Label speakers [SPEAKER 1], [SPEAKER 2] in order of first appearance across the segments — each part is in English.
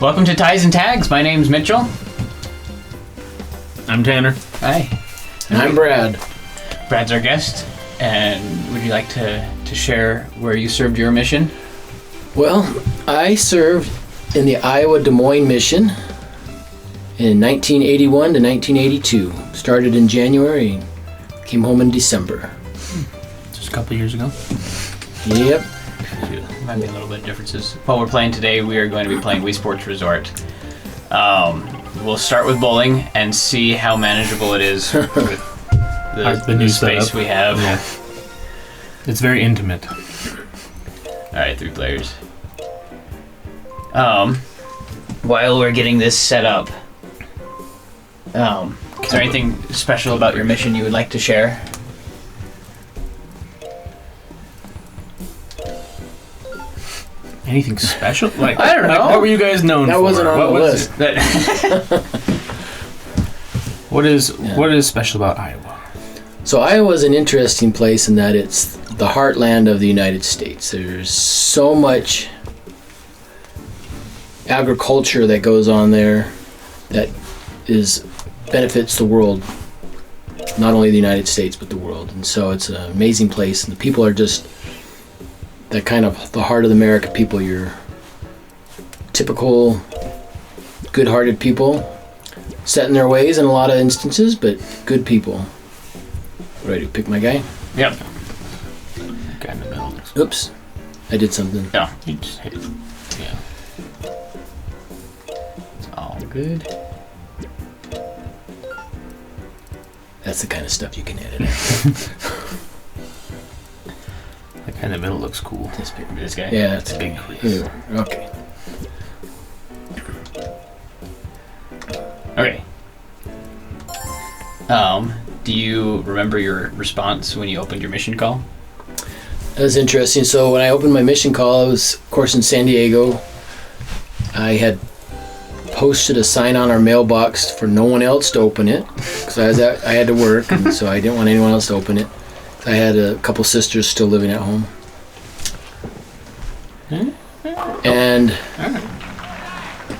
[SPEAKER 1] Welcome to Ties and Tags. My name's Mitchell.
[SPEAKER 2] I'm Tanner.
[SPEAKER 1] Hi.
[SPEAKER 3] And I'm Brad.
[SPEAKER 1] Brad's our guest. And would you like to share where you served your mission?
[SPEAKER 3] Well, I served in the Iowa Des Moines mission in 1981 to 1982. Started in January, came home in December.
[SPEAKER 2] Just a couple years ago.
[SPEAKER 3] Yep.
[SPEAKER 1] Might be a little bit of differences. While we're playing today, we are going to be playing Wii Sports Resort. We'll start with bowling and see how manageable it is with the new space setup we have.
[SPEAKER 2] Yeah. It's very intimate.
[SPEAKER 1] Alright, 3 players. While we're getting this set up, is there anything special about your mission you would like to share?
[SPEAKER 2] Anything special? Like,
[SPEAKER 1] I don't know.
[SPEAKER 2] What were you guys known for?
[SPEAKER 3] That wasn't on the list.
[SPEAKER 2] What is special about Iowa?
[SPEAKER 3] So Iowa is an interesting place in that it's the heartland of the United States. There's so much agriculture that goes on there that benefits the world, not only the United States but the world. And so it's an amazing place, and the people are just that kind of the heart of the America people. You're typical good-hearted people, set in their ways in a lot of instances, but good people. Ready to pick my guy?
[SPEAKER 1] Yep.
[SPEAKER 2] Guy in the middle.
[SPEAKER 3] Oops, I did something.
[SPEAKER 1] No.
[SPEAKER 2] You just hit it. Yeah.
[SPEAKER 1] It's all good.
[SPEAKER 3] That's the kind of stuff you can edit.
[SPEAKER 2] That guy in the middle looks cool.
[SPEAKER 1] This guy?
[SPEAKER 3] Yeah, it's
[SPEAKER 2] a big crease.
[SPEAKER 3] Here. Okay.
[SPEAKER 1] Okay. Do you remember your response when you opened your mission call?
[SPEAKER 3] That was interesting. So when I opened my mission call, I was, of course, in San Diego. I had posted a sign on our mailbox for no one else to open it because I had to work, and so I didn't want anyone else to open it. I had a couple sisters still living at home. And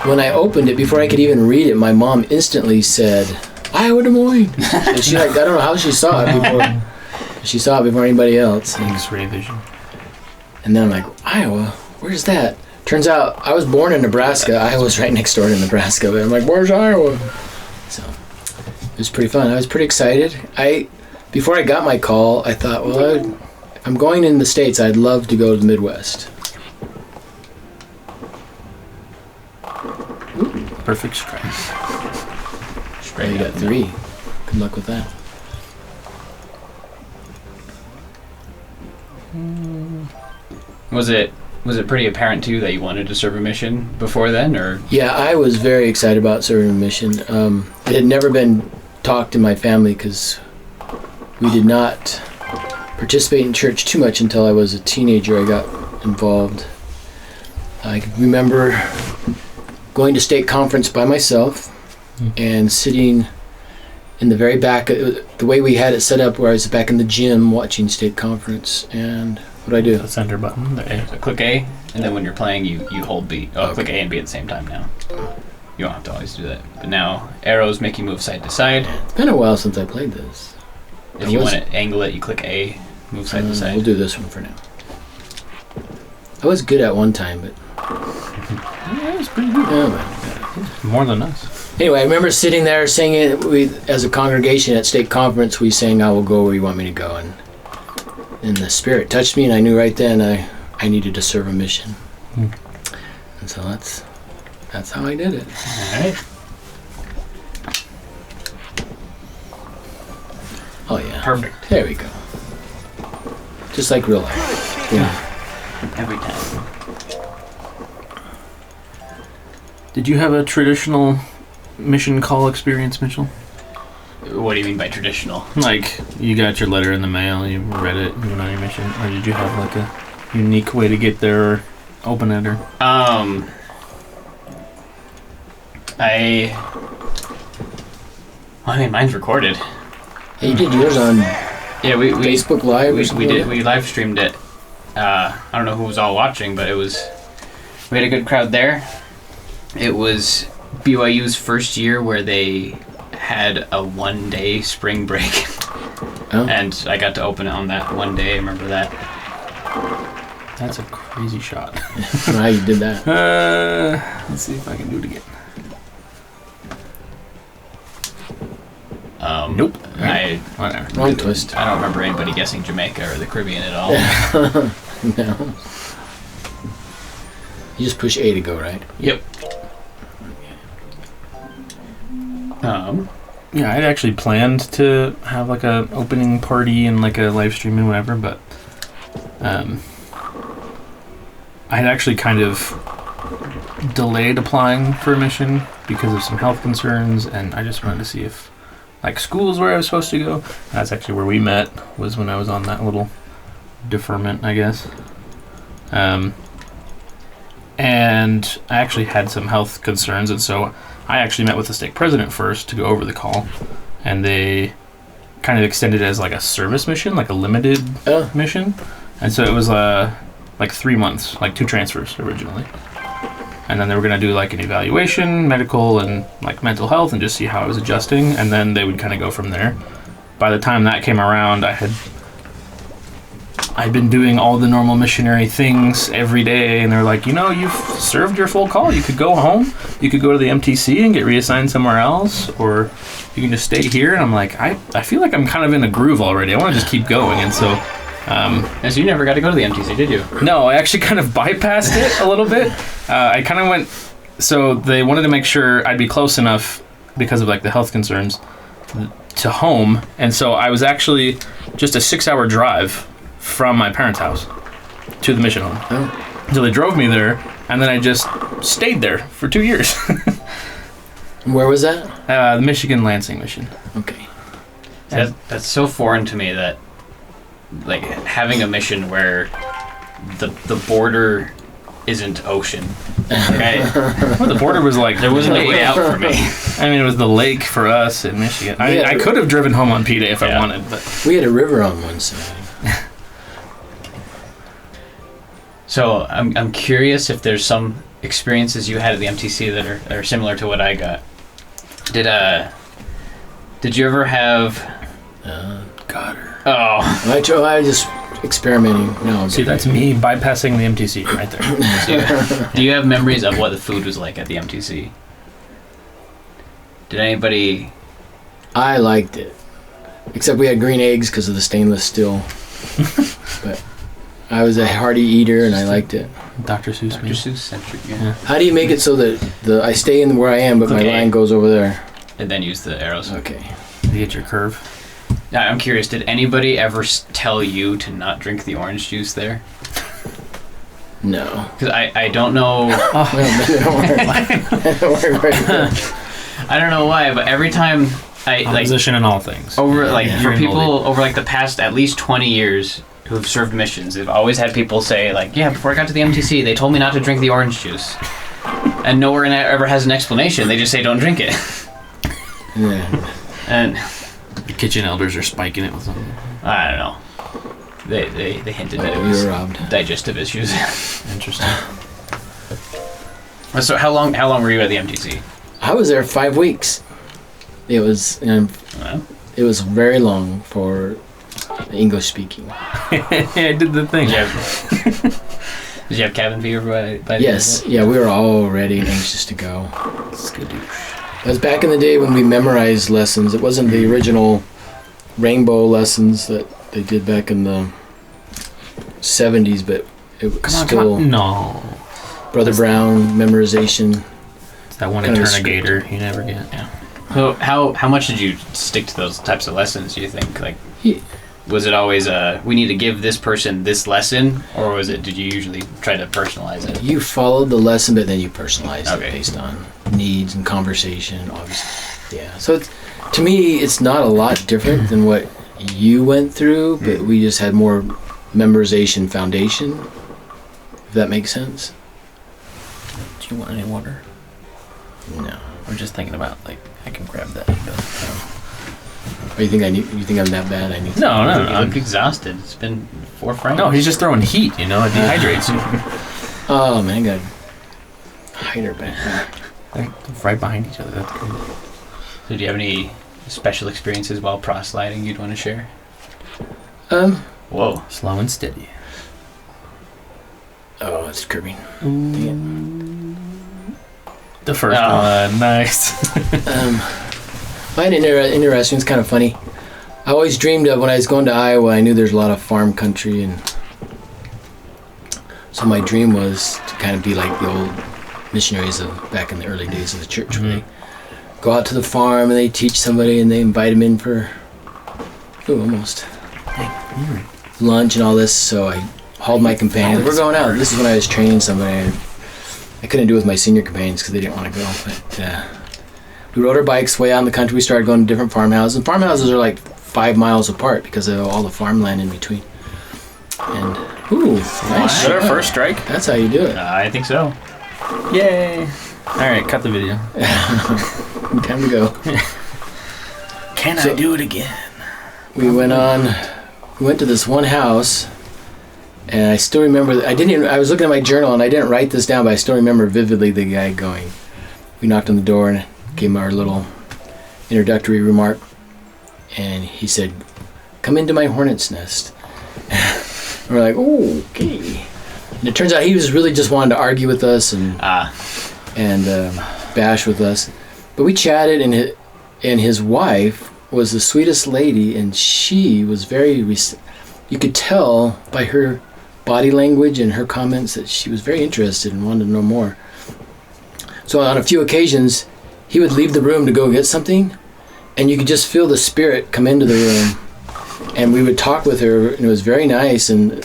[SPEAKER 3] when I opened it, before I could even read it, my mom instantly said, "Iowa Des Moines." And she, I don't know how she saw it before. She saw it before anybody else.
[SPEAKER 2] X-ray vision.
[SPEAKER 3] And then I'm like, Iowa? Where's that? Turns out I was born in Nebraska. Iowa's right next door to Nebraska. But I'm like, where's Iowa? So it was pretty fun. I was pretty excited. Before I got my call, I thought, well, if I'm going in the States, I'd love to go to the Midwest.
[SPEAKER 2] Perfect strike.
[SPEAKER 3] You got 3. Good luck with that.
[SPEAKER 1] Was it pretty apparent to you that you wanted to serve a mission before then, or?
[SPEAKER 3] Yeah, I was very excited about serving a mission. It had never been talked in my family because we did not participate in church too much until I was a teenager. I got involved. I remember going to state conference by myself and sitting in the very back. The way we had it set up, where I was back in the gym watching state conference, and what I do?
[SPEAKER 2] The center button.
[SPEAKER 1] So click A, and then when you're playing, you hold B. Okay. Click A and B at the same time now. You don't have to always do that. But now arrows make you move side to side.
[SPEAKER 3] It's been a while since I played this.
[SPEAKER 1] If you want to angle it, you click A, move side to side.
[SPEAKER 3] We'll do this one for now. I was good at one time, but
[SPEAKER 2] Yeah, it's pretty good. More than us.
[SPEAKER 3] Anyway, I remember sitting there singing. We, as a congregation at state conference, we sang, "I will go where you want me to go," and the Spirit touched me, and I knew right then I needed to serve a mission. And so that's how I did it.
[SPEAKER 1] All right.
[SPEAKER 3] Oh yeah.
[SPEAKER 1] Perfect.
[SPEAKER 3] There we go. Just like real life. Yeah.
[SPEAKER 1] Every time.
[SPEAKER 2] Did you have a traditional mission call experience, Mitchell?
[SPEAKER 1] What do you mean by traditional?
[SPEAKER 2] Like, you got your letter in the mail, you read it, you went on your mission, or did you have like a unique way to get there or open it, or?
[SPEAKER 1] I mean, mine's recorded.
[SPEAKER 3] Hey, you did yours on
[SPEAKER 1] we
[SPEAKER 3] Facebook Live or something?
[SPEAKER 1] We live streamed it. I don't know who was all watching, but we had a good crowd there. it was BYU's first year where they had a 1-day spring break.
[SPEAKER 3] Oh.
[SPEAKER 1] And I got to open it on that one day. I remember that.
[SPEAKER 2] That's a crazy shot.
[SPEAKER 3] I don't know how you did that.
[SPEAKER 2] Let's see if I can do it again. Nope.
[SPEAKER 1] Whatever.
[SPEAKER 3] Wrong twist.
[SPEAKER 1] I don't remember anybody guessing Jamaica or the Caribbean at all.
[SPEAKER 3] No. You just push A to go, right?
[SPEAKER 1] Yep.
[SPEAKER 2] Yeah, I'd actually planned to have like a opening party and like a live stream and whatever, but I'd actually kind of delayed applying for a mission because of some health concerns, and I just wanted to see if like school is where I was supposed to go. That's actually where we met, was when I was on that little deferment, I guess. And I actually had some health concerns, and so I actually met with the stake president first to go over the call, and they kind of extended it as like a service mission, like a limited mission. And so it was like 3 months, like 2 transfers originally. And then they were going to do like an evaluation, medical and like mental health, and just see how I was adjusting. And then they would kind of go from there. By the time that came around, I'd been doing all the normal missionary things every day. And they're like, you know, you've served your full call. You could go home. You could go to the MTC and get reassigned somewhere else. Or you can just stay here. And I'm like, I feel like I'm kind of in a groove already. I want to just keep going. And so...
[SPEAKER 1] so you never got to go to the MTC, did you?
[SPEAKER 2] No, I actually kind of bypassed it a little bit. I kind of went... So they wanted to make sure I'd be close enough because of like the health concerns to home. And so I was actually just a 6-hour drive from my parents' house to the mission home. Oh. So they drove me there, and then I just stayed there for 2 years.
[SPEAKER 3] Where was that?
[SPEAKER 2] The Michigan Lansing mission.
[SPEAKER 3] Okay.
[SPEAKER 1] That's so foreign to me that like having a mission where the border isn't ocean.
[SPEAKER 2] Well, the border was like...
[SPEAKER 1] There wasn't a way out for me.
[SPEAKER 2] I mean, it was the lake for us in Michigan. I could have driven home on P-Day if I wanted, but...
[SPEAKER 3] We had a river on one side.
[SPEAKER 1] So I'm curious if there's some experiences you had at the MTC that are similar to what I got. Did you ever have...
[SPEAKER 2] Got her.
[SPEAKER 1] Oh.
[SPEAKER 3] I just experimenting. No.
[SPEAKER 2] See, that's me bypassing the MTC right there.
[SPEAKER 1] Do you have memories of what the food was like at the MTC? Did anybody...
[SPEAKER 3] I liked it. Except we had green eggs because of the stainless steel. But I was a hearty eater and I liked it.
[SPEAKER 2] Dr. Seuss.
[SPEAKER 1] Dr. Seuss centric, yeah.
[SPEAKER 3] How do you make it so that I stay in where I am, but my line goes over there?
[SPEAKER 1] And then use the arrows.
[SPEAKER 3] Okay.
[SPEAKER 2] You get your curve.
[SPEAKER 1] Now, I'm curious, did anybody ever tell you to not drink the orange juice there?
[SPEAKER 3] No.
[SPEAKER 1] Because I don't know... I don't know why, but every time
[SPEAKER 2] Opposition in all things.
[SPEAKER 1] For people over like the past at least 20 years who've served missions, they've always had people say like, yeah, before I got to the MTC, they told me not to drink the orange juice. And nowhere ever has an explanation. They just say don't drink it.
[SPEAKER 3] Yeah.
[SPEAKER 1] And...
[SPEAKER 2] The kitchen elders are spiking it with something.
[SPEAKER 1] I don't know. They hinted that it
[SPEAKER 3] We
[SPEAKER 1] was
[SPEAKER 3] were robbed.
[SPEAKER 1] digestive issues.
[SPEAKER 2] Interesting.
[SPEAKER 1] So how long were you at the MTC?
[SPEAKER 3] I was there 5 weeks. It was it was very long for English speaking.
[SPEAKER 2] I did the thing.
[SPEAKER 1] Did you have cabin fever by the
[SPEAKER 3] Yes. Yeah, we were all ready and anxious to go.
[SPEAKER 2] Skadoosh.
[SPEAKER 3] That was back in the day when we memorized lessons. It wasn't the original rainbow lessons that they did back in the 70s, but it was still
[SPEAKER 2] No.
[SPEAKER 3] Brother Brown memorization.
[SPEAKER 2] It's that one interrogator you never get.
[SPEAKER 1] Yeah. So how much did you stick to those types of lessons, do you think? Like, was it always we need to give this person this lesson, or did you usually try to personalize it?
[SPEAKER 3] You followed the lesson, but then you personalized it based on needs and conversation, obviously. Yeah. So to me, it's not a lot different than what you went through, but we just had more memorization foundation, if that makes sense.
[SPEAKER 2] Do you want any water?
[SPEAKER 3] No.
[SPEAKER 2] I'm just thinking about, like, I can grab that.
[SPEAKER 3] Or you think I'm that bad? I need.
[SPEAKER 2] No.
[SPEAKER 1] I'm exhausted. It's been 4 frames.
[SPEAKER 2] No, he's just throwing heat. It dehydrates you.
[SPEAKER 3] Oh man, I got hider back there.
[SPEAKER 2] They're right behind each other. That's crazy.
[SPEAKER 1] So do you have any special experiences while proselyting you'd want to share? Whoa.
[SPEAKER 2] Slow and steady.
[SPEAKER 3] Oh, it's curbing.
[SPEAKER 2] The first one. Nice.
[SPEAKER 3] Mine interesting. It's kind of funny. I always dreamed of when I was going to Iowa, I knew there's a lot of farm country, and so my dream was to kind of be like the old missionaries of back in the early days of the church, where they go out to the farm and they teach somebody and they invite them in for lunch and all this. So I hauled my companions. We're going out. This is when I was training somebody. I couldn't do it with my senior companions because they didn't want to go. But we rode our bikes way out in the country. We started going to different farmhouses. And farmhouses are like 5 miles apart because of all the farmland in between. And nice.
[SPEAKER 2] Is that our first strike?
[SPEAKER 3] That's how you do it.
[SPEAKER 1] I think so.
[SPEAKER 2] Yay! All right, cut the video.
[SPEAKER 3] Time to go.
[SPEAKER 2] Can I do it again?
[SPEAKER 3] We went to this one house, and I still remember. I was looking at my journal, and I didn't write this down, but I still remember vividly the guy going. We knocked on the door and gave him our little introductory remark, and he said, "Come into my hornet's nest." And we're like, "Oh, okay." And it turns out he was really just wanting to argue with us and bash with us. But we chatted, and his wife was the sweetest lady, and she was very... you could tell by her body language and her comments that she was very interested and wanted to know more. So on a few occasions, he would leave the room to go get something, and you could just feel the spirit come into the room. And we would talk with her, and it was very nice, and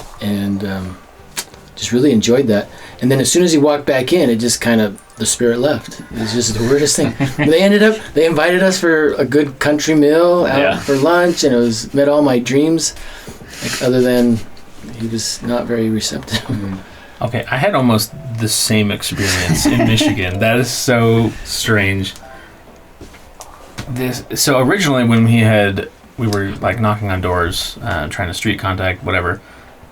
[SPEAKER 3] just really enjoyed that. And then as soon as he walked back in, it just kind of, the spirit left. It was just the weirdest thing. They invited us for a good country meal out for lunch, and it met all my dreams, other than he was not very receptive.
[SPEAKER 2] Okay, I had almost the same experience in Michigan. That is so strange. So originally when we were like knocking on doors, trying to street contact, whatever,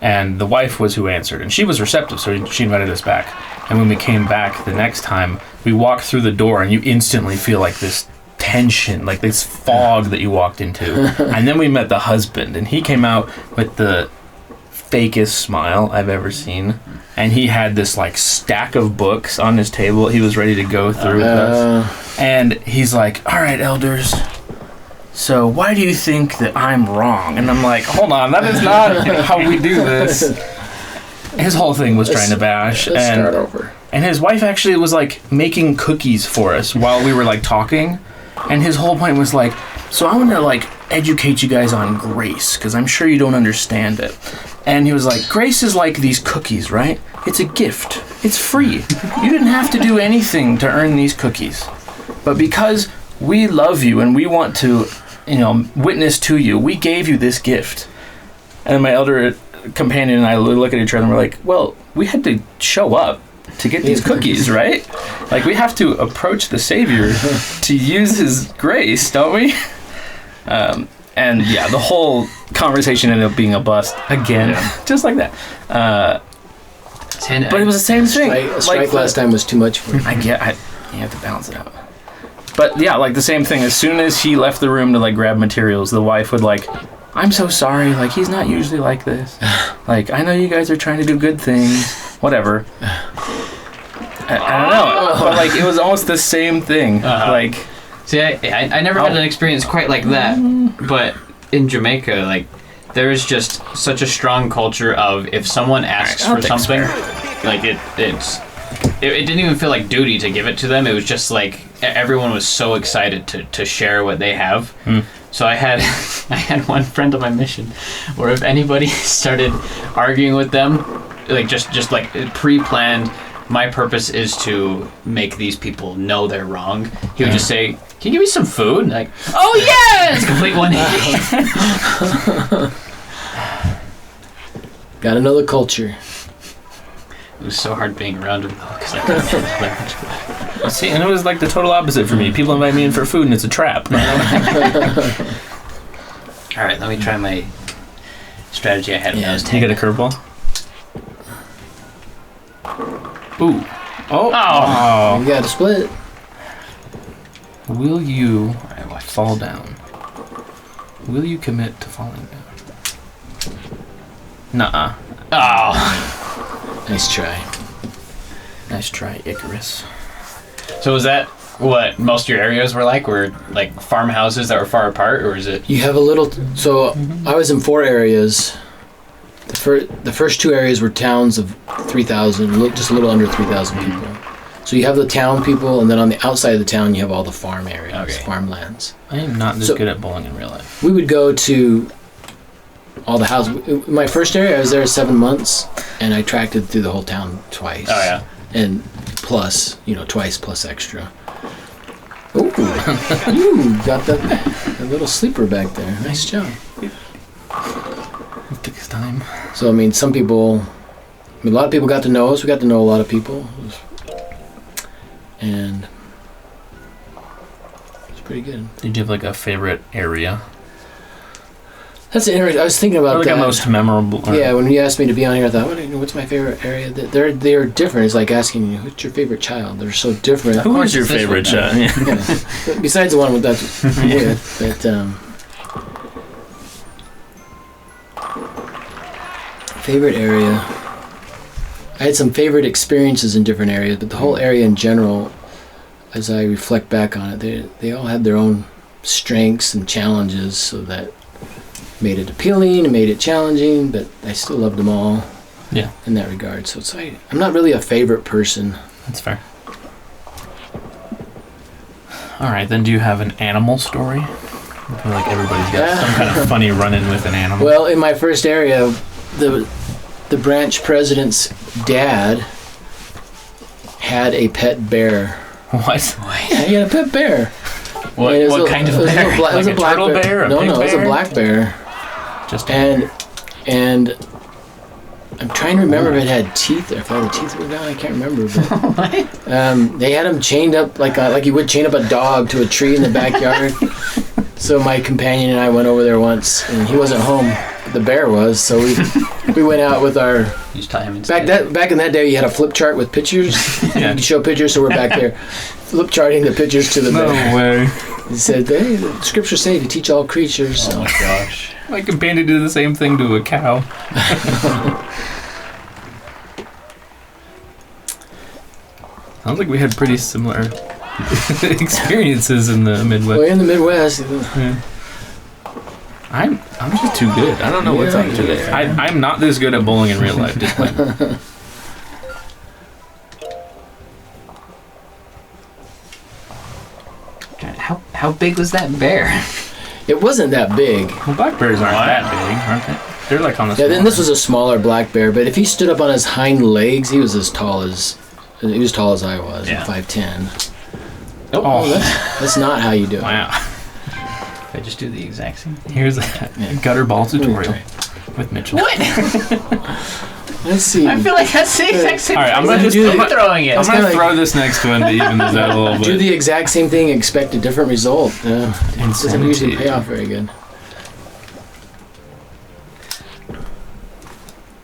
[SPEAKER 2] and the wife was who answered, and she was receptive, so she invited us back. And when we came back the next time, we walked through the door, and you instantly feel like this tension, like this fog that you walked into. And then we met the husband, and he came out with the fakest smile I've ever seen. And he had this like stack of books on his table he was ready to go through with us. And he's like, "All right, elders, so why do you think that I'm wrong?" And I'm like, hold on, that is not how we do this. His whole thing was trying to bash.
[SPEAKER 3] Let's start over.
[SPEAKER 2] And his wife actually was like making cookies for us while we were like talking. And his whole point was like, so I want to like educate you guys on grace, because I'm sure you don't understand it. And he was like, grace is like these cookies, right? It's a gift. It's free. You didn't have to do anything to earn these cookies. But because we love you and we want to, witness to you, we gave you this gift. And my elder companion and I look at each other and we're like, well, we had to show up to get these cookies, right? Like, we have to approach the Savior to use His grace, don't we? And yeah, the whole conversation ended up being a bust again, just like that. But it was the same thing.
[SPEAKER 3] A strike last time was too much for me.
[SPEAKER 2] You have to balance it out. But yeah, like the same thing. As soon as he left the room to like grab materials, the wife would like, "I'm so sorry. Like, he's not usually like this. Like, I know you guys are trying to do good things. Whatever." I don't know, but like it was almost the same thing. Like,
[SPEAKER 1] see, I never had an experience quite like that. But in Jamaica, like, there is just such a strong culture of if someone asks for something, like it didn't even feel like duty to give it to them. It was just like everyone was so excited to share what they have. So I had one friend on my mission where if anybody started arguing with them, like just like pre-planned, my purpose is to make these people know they're wrong. He would just say, "Can you give me some food?" And like, "Oh yeah!" It's complete 180.
[SPEAKER 3] Got another culture.
[SPEAKER 1] It was so hard being around him though, because I couldn't get his language.
[SPEAKER 2] See, and it was like the total opposite for me. People invite me in for food, and it's a trap.
[SPEAKER 1] All right, let me try my strategy I had when I was 10.
[SPEAKER 2] You got a curveball? Ooh. Oh.
[SPEAKER 3] You got to split.
[SPEAKER 2] Will you fall down? Will you commit to falling down? Nuh-uh.
[SPEAKER 1] Oh.
[SPEAKER 3] Nice try.
[SPEAKER 2] Nice try, Icarus.
[SPEAKER 1] So was that what most of your areas were like? Were like farmhouses that were far apart, or is it?
[SPEAKER 3] You have a little. So I was in 4 areas. The first 2 areas were towns of 3,000, just a little under 3,000 people. So you have the town people, and then on the outside of the town, you have all the farm areas, farmlands.
[SPEAKER 2] I am not this good at bowling in real life.
[SPEAKER 3] We would go to all the houses. My first area, I was there 7 months, and I tracked it through the whole town twice.
[SPEAKER 1] Oh yeah.
[SPEAKER 3] And plus, twice plus extra. Ooh, you got that little sleeper back there. Nice job.
[SPEAKER 2] It takes time.
[SPEAKER 3] So, some people, a lot of people got to know us. We got to know a lot of people. And it's pretty good.
[SPEAKER 2] Did you have like a favorite area?
[SPEAKER 3] That's interesting. I was thinking about
[SPEAKER 2] like
[SPEAKER 3] that.
[SPEAKER 2] A most memorable.
[SPEAKER 3] Yeah, when you asked me to be on here, I thought, what's my favorite area? They're different. It's like asking you, what's your favorite child? They're so different.
[SPEAKER 2] Who is your favorite child?
[SPEAKER 3] Yeah. Besides the one with that. Yeah. But favorite area. I had some favorite experiences in different areas, but the whole area in general, as I reflect back on it, they all had their own strengths and challenges, so that made it appealing and made it challenging, but I still loved them all.
[SPEAKER 2] Yeah.
[SPEAKER 3] In that regard. So I'm not really a favorite person.
[SPEAKER 2] That's fair. All right, then do you have an animal story? I feel like everybody's got some kind of funny run-in with an animal.
[SPEAKER 3] Well, in my first area, the branch president's dad had a pet bear.
[SPEAKER 2] What?
[SPEAKER 3] Yeah, he had a pet bear.
[SPEAKER 1] What kind of bear?
[SPEAKER 3] It was a black
[SPEAKER 2] turtle bear?
[SPEAKER 3] No, it was a black bear.
[SPEAKER 2] Just
[SPEAKER 3] and I'm trying to remember if it had teeth or if all the teeth were gone. I can't remember. But, they had him chained up like you would chain up a dog to a tree in the backyard. So my companion and I went over there once, and he wasn't home. The bear was, so we went out with our.
[SPEAKER 1] You just tie him instead.
[SPEAKER 3] Back in that day, you had a flip chart with pictures.
[SPEAKER 2] Yeah.
[SPEAKER 3] You could show pictures, so we're back there, flip charting the pictures to the bear.
[SPEAKER 2] No way.
[SPEAKER 3] He said, "Hey, the scriptures say to teach all creatures." So.
[SPEAKER 1] Oh my gosh!
[SPEAKER 2] My companion did the same thing to a cow. Sounds like we had pretty similar experiences in the Midwest.
[SPEAKER 3] Well, in the Midwest.
[SPEAKER 2] Yeah. I'm just too good. I don't know what's up today. I'm not this good at bowling in real life. Disclaimer.
[SPEAKER 1] How big was that bear?
[SPEAKER 3] It wasn't that big.
[SPEAKER 2] Well, black bears aren't that big, aren't they? They're like on the.
[SPEAKER 3] Yeah, then this was a smaller black bear, but if he stood up on his hind legs, he was as tall as I was, 5'10".
[SPEAKER 2] Oh,
[SPEAKER 3] that's not how you do it.
[SPEAKER 2] Wow.
[SPEAKER 1] I just do the exact same thing.
[SPEAKER 2] Here's a gutter ball tutorial with Mitchell.
[SPEAKER 1] What?
[SPEAKER 3] Let's see.
[SPEAKER 1] I feel like that's the exact same
[SPEAKER 2] All right, I'm
[SPEAKER 1] thing.
[SPEAKER 2] gonna just
[SPEAKER 1] throwing it.
[SPEAKER 2] I'm gonna throw this next one to even this out a little bit.
[SPEAKER 3] Do the exact same thing, expect a different result. It doesn't usually pay off very good.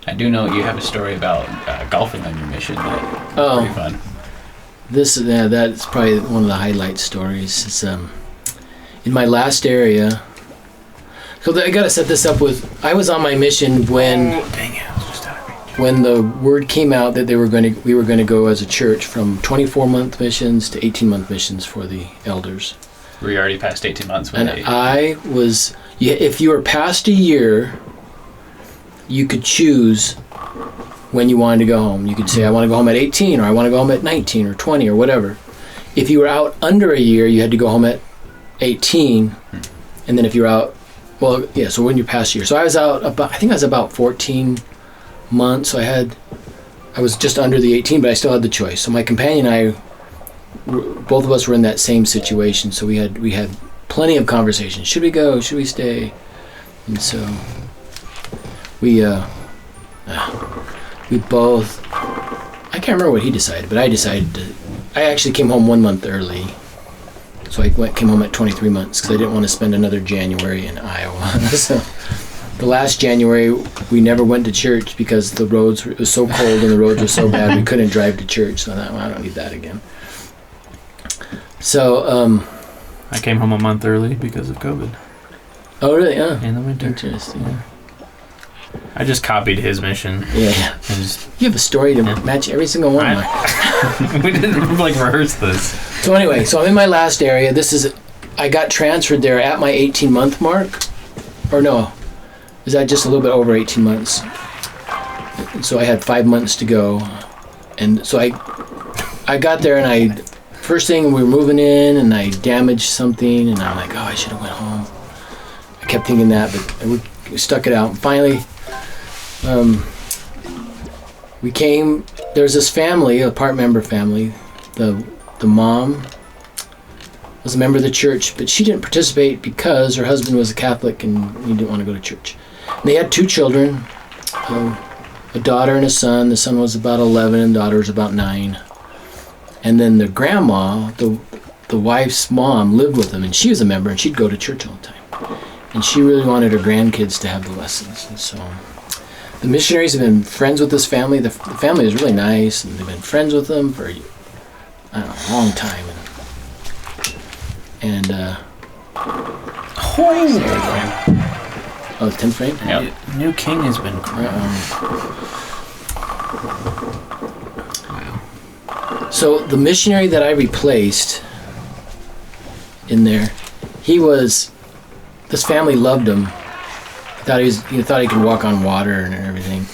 [SPEAKER 1] I do know you have a story about golfing on your mission. Pretty fun.
[SPEAKER 3] That's probably one of the highlight stories. It's in my last area. So I gotta set this up with. I was on my mission when.
[SPEAKER 2] Dang it! I was just out of reach.
[SPEAKER 3] When the word came out that we were going to go as a church from 24-month missions to 18-month missions for the elders.
[SPEAKER 1] Were you already past 18 months?
[SPEAKER 3] I was. If you were past a year, you could choose when you wanted to go home. You could say, I want to go home at 18, or I want to go home at 19 or 20 or whatever. If you were out under a year, you had to go home at 18, and then if you're out, so when you're past a year. So I was out I think I was about 14 months. So I was just under the 18, but I still had the choice. So my companion and I, both of us were in that same situation. So we had plenty of conversations. Should we go? Should we stay? And so we both. I can't remember what he decided, but I decided to. I actually came home 1 month early. So I came home at 23 months because I didn't want to spend another January in Iowa. So the last January, we never went to church because it was so cold and the roads were so bad we couldn't drive to church. So I thought, I don't need that again. So
[SPEAKER 2] I came home a month early because of COVID.
[SPEAKER 3] Oh, really? Yeah.
[SPEAKER 2] In the winter.
[SPEAKER 3] Interesting.
[SPEAKER 2] Yeah. I just copied his mission.
[SPEAKER 3] Yeah. You have a story to match every single one.
[SPEAKER 2] We didn't rehearse this.
[SPEAKER 3] So anyway, so I'm in my last area. I got transferred there at my 18-month mark. Or no, is that just a little bit over 18 months? So I had 5 months to go. And so I got there, and first thing we were moving in, and I damaged something, and I'm like, oh, I should have went home. I kept thinking that, but we stuck it out. And finally, we came. There's this family, a part member family. The mom was a member of the church, but she didn't participate because her husband was a Catholic and he didn't want to go to church. And they had 2 children, a daughter and a son. The son was about 11 and the daughter was about 9. And then the grandma, the wife's mom, lived with them, and she was a member, and she'd go to church all the time. And she really wanted her grandkids to have the lessons. And so the missionaries have been friends with this family. The family is really nice, and they've been friends with them for, I don't know, a long time. And the 10th frame?
[SPEAKER 2] Yeah. New king has been crowned.
[SPEAKER 3] So the missionary that I replaced in there, this family loved him. Thought he could walk on water and everything.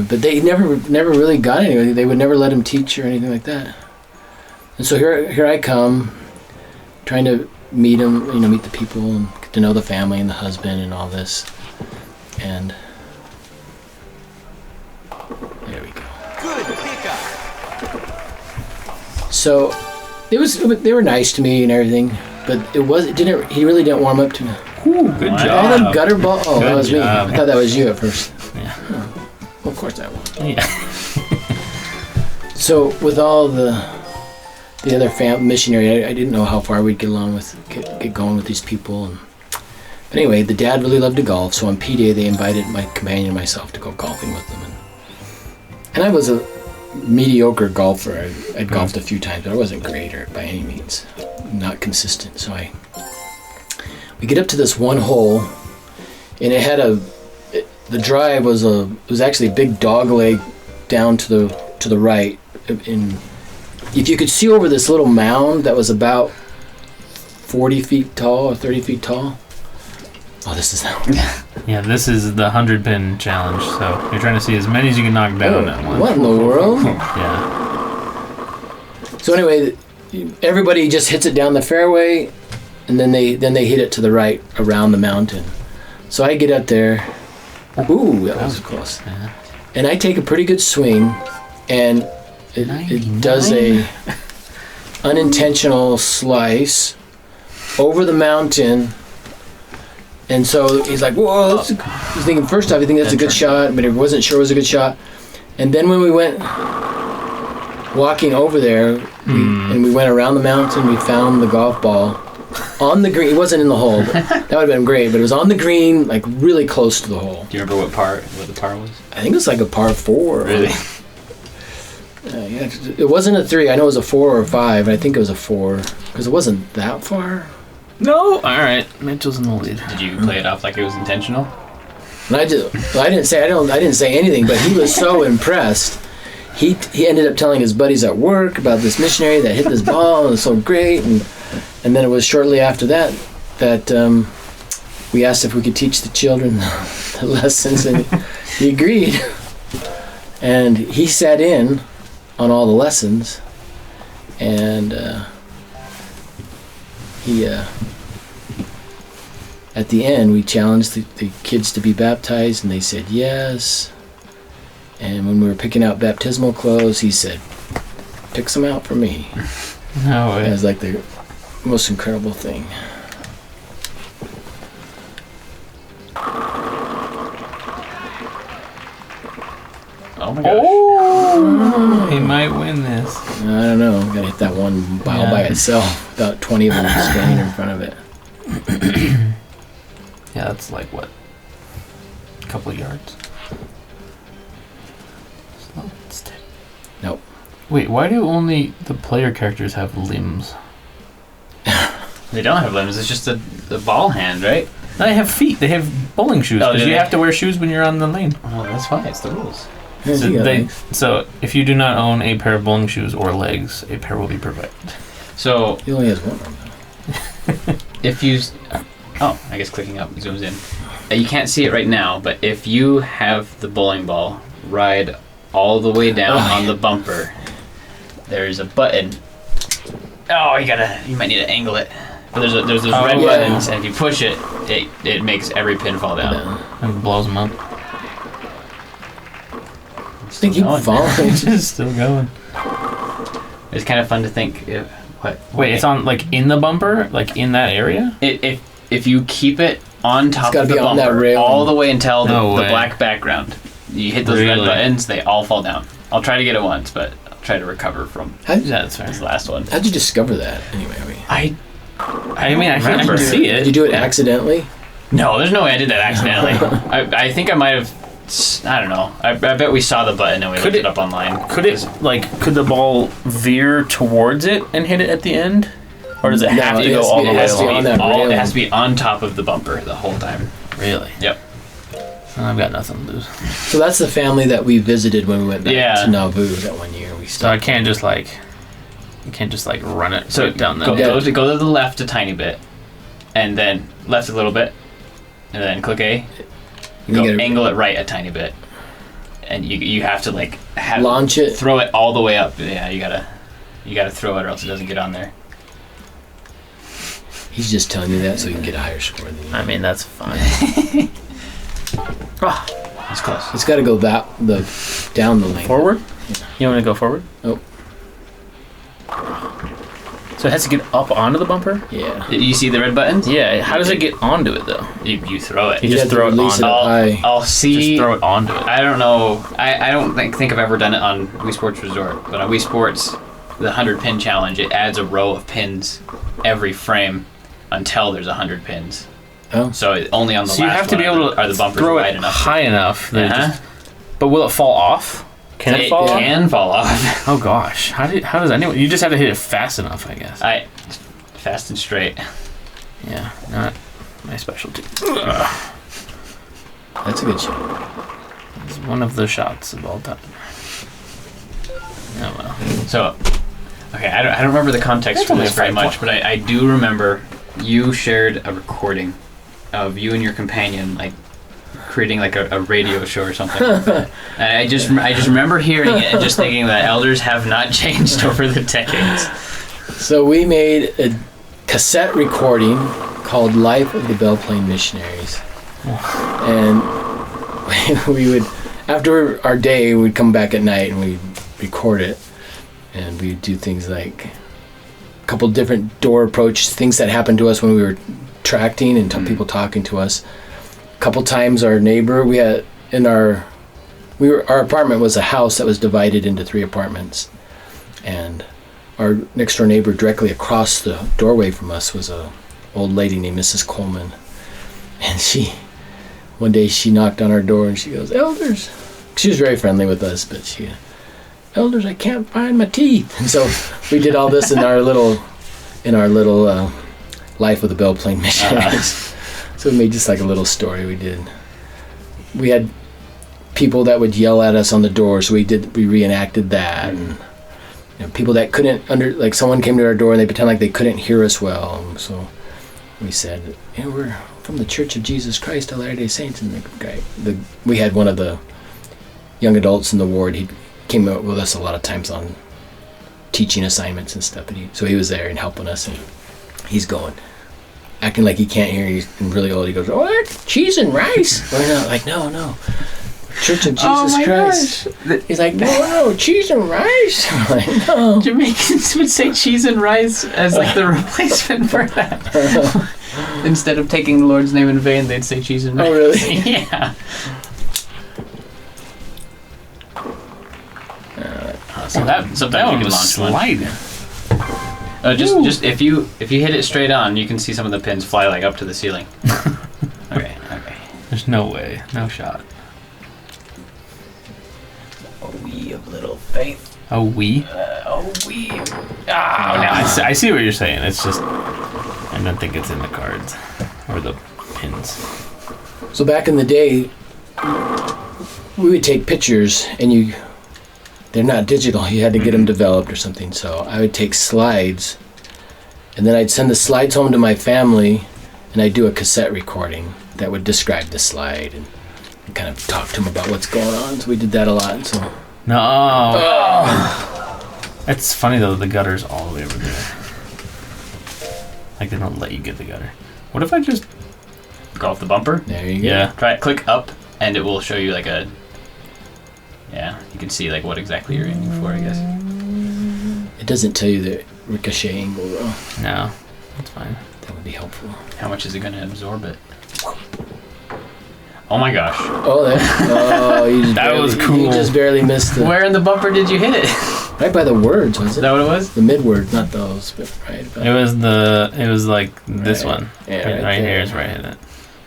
[SPEAKER 3] But they never really got anywhere. They would never let him teach or anything like that. And so here I come, trying to meet him, meet the people and get to know the family and the husband and all this. And there we go. Good pickup. So they were nice to me and everything, but he really didn't warm up to me.
[SPEAKER 2] Ooh, good job.
[SPEAKER 3] All them gutter ball. Oh, that was me.
[SPEAKER 2] Job.
[SPEAKER 3] I thought that was you at first.
[SPEAKER 2] Yeah.
[SPEAKER 3] Oh, well, of course I won.
[SPEAKER 2] Yeah.
[SPEAKER 3] So with all the other missionary, I didn't know how far we'd get along get going with these people. But anyway, the dad really loved to golf, so on P-Day they invited my companion and myself to go golfing with them. And I was a mediocre golfer. I'd golfed a few times, but I wasn't great or by any means. Not consistent. So we get up to this one hole, and it had the drive was actually a big dog leg down to the right. If you could see over this little mound that was about 40 feet tall or 30 feet tall. Oh, this is that.
[SPEAKER 2] Yeah, this is the 100-pin challenge, so you're trying to see as many as you can knock down at once.
[SPEAKER 3] What in the world?
[SPEAKER 2] Yeah.
[SPEAKER 3] So anyway, everybody just hits it down the fairway, and then they hit it to the right around the mountain. So I get up there. Ooh, that was close.
[SPEAKER 2] Yeah.
[SPEAKER 3] And I take a pretty good swing, and it does a unintentional slice over the mountain. And so he's like, whoa, he's thinking, first off, he thinks that's a good shot, but he wasn't sure it was a good shot. And then when we went walking over there, and we went around the mountain, we found the golf ball on the green. It wasn't in the hole. That would have been great, but it was on the green, like really close to the hole.
[SPEAKER 1] Do you remember what the par was?
[SPEAKER 3] I think it was like a par 4.
[SPEAKER 1] Really?
[SPEAKER 3] Yeah, it wasn't a 3. I know it was a 4 or a 5. I think it was a 4 because it wasn't that far.
[SPEAKER 2] No. All right. Mitchell's in the lead.
[SPEAKER 1] Did you play it off like it was intentional?
[SPEAKER 3] And I didn't say anything, but he was so impressed. He ended up telling his buddies at work about this missionary that hit this ball and it was so great. And then it was shortly after that we asked if we could teach the children the lessons, and he agreed. And he sat in on all the lessons, and he at the end we challenged the kids to be baptized, and they said yes. And when we were picking out baptismal clothes, he said, pick some out for me.
[SPEAKER 2] No way.
[SPEAKER 3] It was like the most incredible thing.
[SPEAKER 1] Oh my gosh.
[SPEAKER 2] Oh, he might win this.
[SPEAKER 3] I don't know. Gotta hit that one ball by itself. About 20 of them standing in front of it.
[SPEAKER 2] Yeah, that's like what? A couple of yards.
[SPEAKER 3] Nope.
[SPEAKER 2] Wait, why do only the player characters have limbs?
[SPEAKER 1] They don't have limbs. It's just the ball hand, right?
[SPEAKER 2] They have feet. They have bowling shoes because you have to wear shoes when you're on the lane.
[SPEAKER 1] Oh, that's why. It's the rules.
[SPEAKER 2] So if you do not own a pair of bowling shoes or legs, a pair will be provided.
[SPEAKER 1] So
[SPEAKER 3] he only has one arm though.
[SPEAKER 1] If you, I guess clicking up zooms in. You can't see it right now, but if you have the bowling ball ride all the way down on the bumper, there's a button. Oh, you might need to angle it. But there's those red buttons, and if you push it, it makes every pin fall down.
[SPEAKER 2] And blows them up.
[SPEAKER 3] They keep falling.
[SPEAKER 2] It's still going.
[SPEAKER 1] It's kind of fun to think.
[SPEAKER 2] Wait, it's on like in the bumper, like in that area.
[SPEAKER 1] If you keep it on top of the bumper all the way until the black background, you hit those red buttons, they all fall down. I'll try to get it once, but I'll try to recover from this last one.
[SPEAKER 3] How'd you discover that anyway?
[SPEAKER 2] I can see it.
[SPEAKER 3] Did you do it accidentally?
[SPEAKER 1] No, there's no way I did that accidentally. I think I might have. I don't know. I bet we saw the button and we looked it up online.
[SPEAKER 2] Could the ball veer towards it and hit it at the end? Or does it have to go all the way along?
[SPEAKER 1] It has to be on top of the bumper the whole time.
[SPEAKER 2] Really?
[SPEAKER 1] Yep.
[SPEAKER 2] I've got nothing to lose.
[SPEAKER 3] So that's the family that we visited when we went back to Nauvoo that one year.
[SPEAKER 2] So I can't just run it down there.
[SPEAKER 1] Go to the left a tiny bit, and then left a little bit, and then click A. Angle it right a tiny bit, and you have to
[SPEAKER 3] launch it,
[SPEAKER 1] throw it all the way up. Yeah, you gotta throw it or else it doesn't get on there.
[SPEAKER 3] He's just telling you that so you can get a higher score than you.
[SPEAKER 2] I mean, that's fine.
[SPEAKER 1] It's close.
[SPEAKER 3] It's got to go down the lane.
[SPEAKER 2] Forward? Yeah. You want me to go forward?
[SPEAKER 3] Oh.
[SPEAKER 2] So it has to get up onto the bumper?
[SPEAKER 3] Yeah.
[SPEAKER 1] You see the red buttons?
[SPEAKER 2] Yeah. How does it get onto it though?
[SPEAKER 1] You throw it.
[SPEAKER 2] You just throw it onto
[SPEAKER 1] it. I'll see.
[SPEAKER 2] Just throw it onto it.
[SPEAKER 1] I don't know. I don't think I've ever done it on Wii Sports Resort, but on Wii Sports, the 100 pin challenge, it adds a row of pins every frame until there's 100 pins.
[SPEAKER 3] Oh.
[SPEAKER 1] So only on the last
[SPEAKER 2] you have to be able to
[SPEAKER 1] are the bumpers
[SPEAKER 2] throw
[SPEAKER 1] wide
[SPEAKER 2] it
[SPEAKER 1] enough
[SPEAKER 2] high enough that but will it fall off? Can it fall off?
[SPEAKER 1] It can fall off.
[SPEAKER 2] Oh gosh. How does anyone? You just have to hit it fast enough, I guess.
[SPEAKER 1] Fast and straight.
[SPEAKER 2] Yeah, not my specialty.
[SPEAKER 3] That's a good shot.
[SPEAKER 2] It's one of the shots of all time. Oh well.
[SPEAKER 1] So, okay, I don't remember the context for this very much, but I do remember you shared a recording of you and your companion creating a radio show or something like that. And I just remember hearing it and just thinking that elders have not changed over the decades.
[SPEAKER 3] So we made a cassette recording called Life of the Belle Plaine Missionaries. And we would, after our day, we'd come back at night and we'd record it. And we'd do things like a couple different door approaches, things that happened to us when we were tracting and people talking to us. A couple times our neighbor, our apartment was a house that was divided into 3 apartments. And our next door neighbor directly across the doorway from us was a old lady named Mrs. Coleman. And one day she knocked on our door and she goes, "Elders." She was very friendly with us, but she, "Elders, I can't find my teeth." And so we did all this in our little Life of the Belle Plaine Missionaries. So we made just like a little story we did. We had people that would yell at us on the door, so we reenacted that. And people that couldn't someone came to our door and they pretend like they couldn't hear us well. So we said, "We're from the Church of Jesus Christ of Latter-day Saints." And we had one of the young adults in the ward. He came out with us a lot of times on teaching assignments and stuff. So he was there and helping us, and he's acting like he can't hear. He's really old. He goes, "Oh, cheese and rice." We're not like, no. Church of Jesus Christ. Gosh. He's like, no, cheese and rice. I'm like, no.
[SPEAKER 1] Jamaicans would say cheese and rice as the replacement for that. Instead of taking the Lord's name in vain, they'd say cheese and rice.
[SPEAKER 3] Oh, really?
[SPEAKER 1] Yeah. So sometimes you can launch
[SPEAKER 2] slide.
[SPEAKER 1] one. Just if you hit it straight on, you can see some of the pins fly up to the ceiling. Okay.
[SPEAKER 2] There's no way, no shot.
[SPEAKER 1] A wee of little faith.
[SPEAKER 2] A wee?
[SPEAKER 1] A wee.
[SPEAKER 2] I see what you're saying. It's just, I don't think it's in the cards or the pins.
[SPEAKER 3] So back in the day, we would take pictures, and they're not digital. You had to get them developed or something. So I would take slides, and then I'd send the slides home to my family, and I'd do a cassette recording that would describe the slide and kind of talk to them about what's going on. So we did that a lot. So
[SPEAKER 2] It's funny though, the gutter's all the way over there. Like they don't let you get the gutter. What if I just
[SPEAKER 1] go off the bumper?
[SPEAKER 3] There you go.
[SPEAKER 2] Yeah.
[SPEAKER 1] Try it, click up, and it will show you like a... Yeah, you can see like what exactly you're aiming for, I guess.
[SPEAKER 3] It doesn't tell you the ricochet angle though.
[SPEAKER 2] No, that's fine.
[SPEAKER 3] That would be helpful.
[SPEAKER 1] How much is it going to absorb it? Oh my gosh.
[SPEAKER 3] You just
[SPEAKER 2] was cool.
[SPEAKER 3] You just barely missed the...
[SPEAKER 1] Where in the bumper did you hit it?
[SPEAKER 3] Right by the words, was
[SPEAKER 1] Is
[SPEAKER 3] it?
[SPEAKER 1] that what it was?
[SPEAKER 3] The mid-word, not those, but right about
[SPEAKER 2] It was like this
[SPEAKER 3] Right.
[SPEAKER 2] one.
[SPEAKER 3] Yeah,
[SPEAKER 2] right
[SPEAKER 3] there.
[SPEAKER 2] here is where I hit it.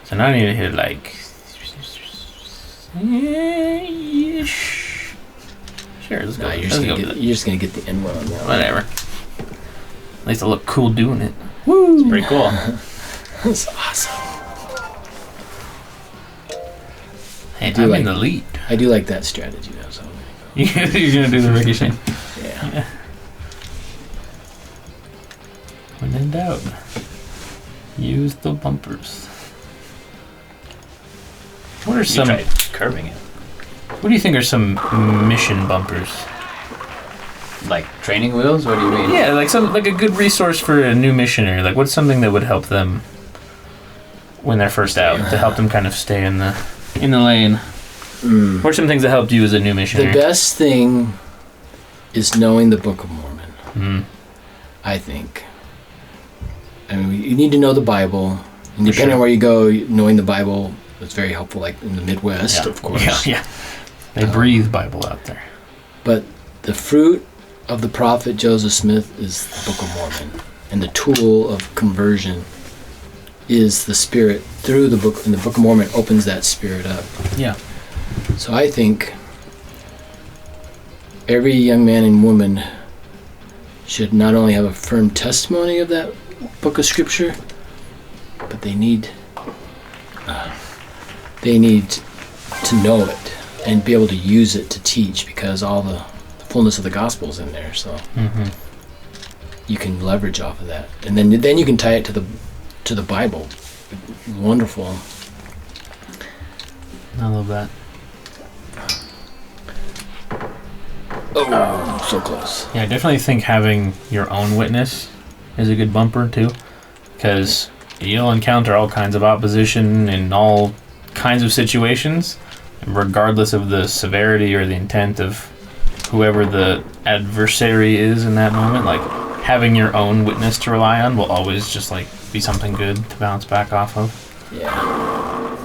[SPEAKER 2] So now I need to hit it like... Sure, let's go.
[SPEAKER 3] No, you're
[SPEAKER 2] Let's
[SPEAKER 3] just
[SPEAKER 2] go
[SPEAKER 3] gonna
[SPEAKER 2] with
[SPEAKER 3] get, you're just gonna get the end one on that one.
[SPEAKER 2] whatever. At least I look cool doing it.
[SPEAKER 1] It's pretty cool.
[SPEAKER 3] That's awesome.
[SPEAKER 2] Hey,
[SPEAKER 3] do
[SPEAKER 2] I'm
[SPEAKER 3] like-
[SPEAKER 2] in the lead.
[SPEAKER 3] I do like that strategy though. So
[SPEAKER 2] You're gonna do the ricochet.
[SPEAKER 3] yeah.
[SPEAKER 2] When in doubt, use the bumpers. What are
[SPEAKER 1] You
[SPEAKER 2] some?
[SPEAKER 1] tried curving it.
[SPEAKER 2] What do you think are some mission bumpers?
[SPEAKER 1] Like training wheels? What do you mean?
[SPEAKER 2] Yeah, like a good resource for a new missionary. Like, what's something that would help them when they're first out to help them kind of stay in the lane? What are some things that helped you as a new missionary?
[SPEAKER 3] The best thing is knowing the Book of Mormon. I think. I mean, you need to know the Bible, and depending on where you go, knowing the Bible is very helpful. Like in the Midwest, of course.
[SPEAKER 2] Yeah. They breathe Bible out there.
[SPEAKER 3] But the fruit of the prophet Joseph Smith is the Book of Mormon, and the tool of conversion is the Spirit through the book, and the Book of Mormon opens that Spirit up.
[SPEAKER 2] Yeah.
[SPEAKER 3] So I think every young man and woman should not only have a firm testimony of that book of Scripture, but they need to know it and be able to use it to teach, because all the fullness of the gospel is in there. So you can leverage off of that, and then you can tie it to the Bible. Wonderful.
[SPEAKER 2] I love that.
[SPEAKER 3] Oh, so close.
[SPEAKER 2] Yeah, I definitely think having your own witness is a good bumper too, because you'll encounter all kinds of opposition in all kinds of situations, regardless of the severity or the intent of whoever the adversary is in that moment. Like, having your own witness to rely on will always just like be something good to bounce back off of.
[SPEAKER 3] Yeah.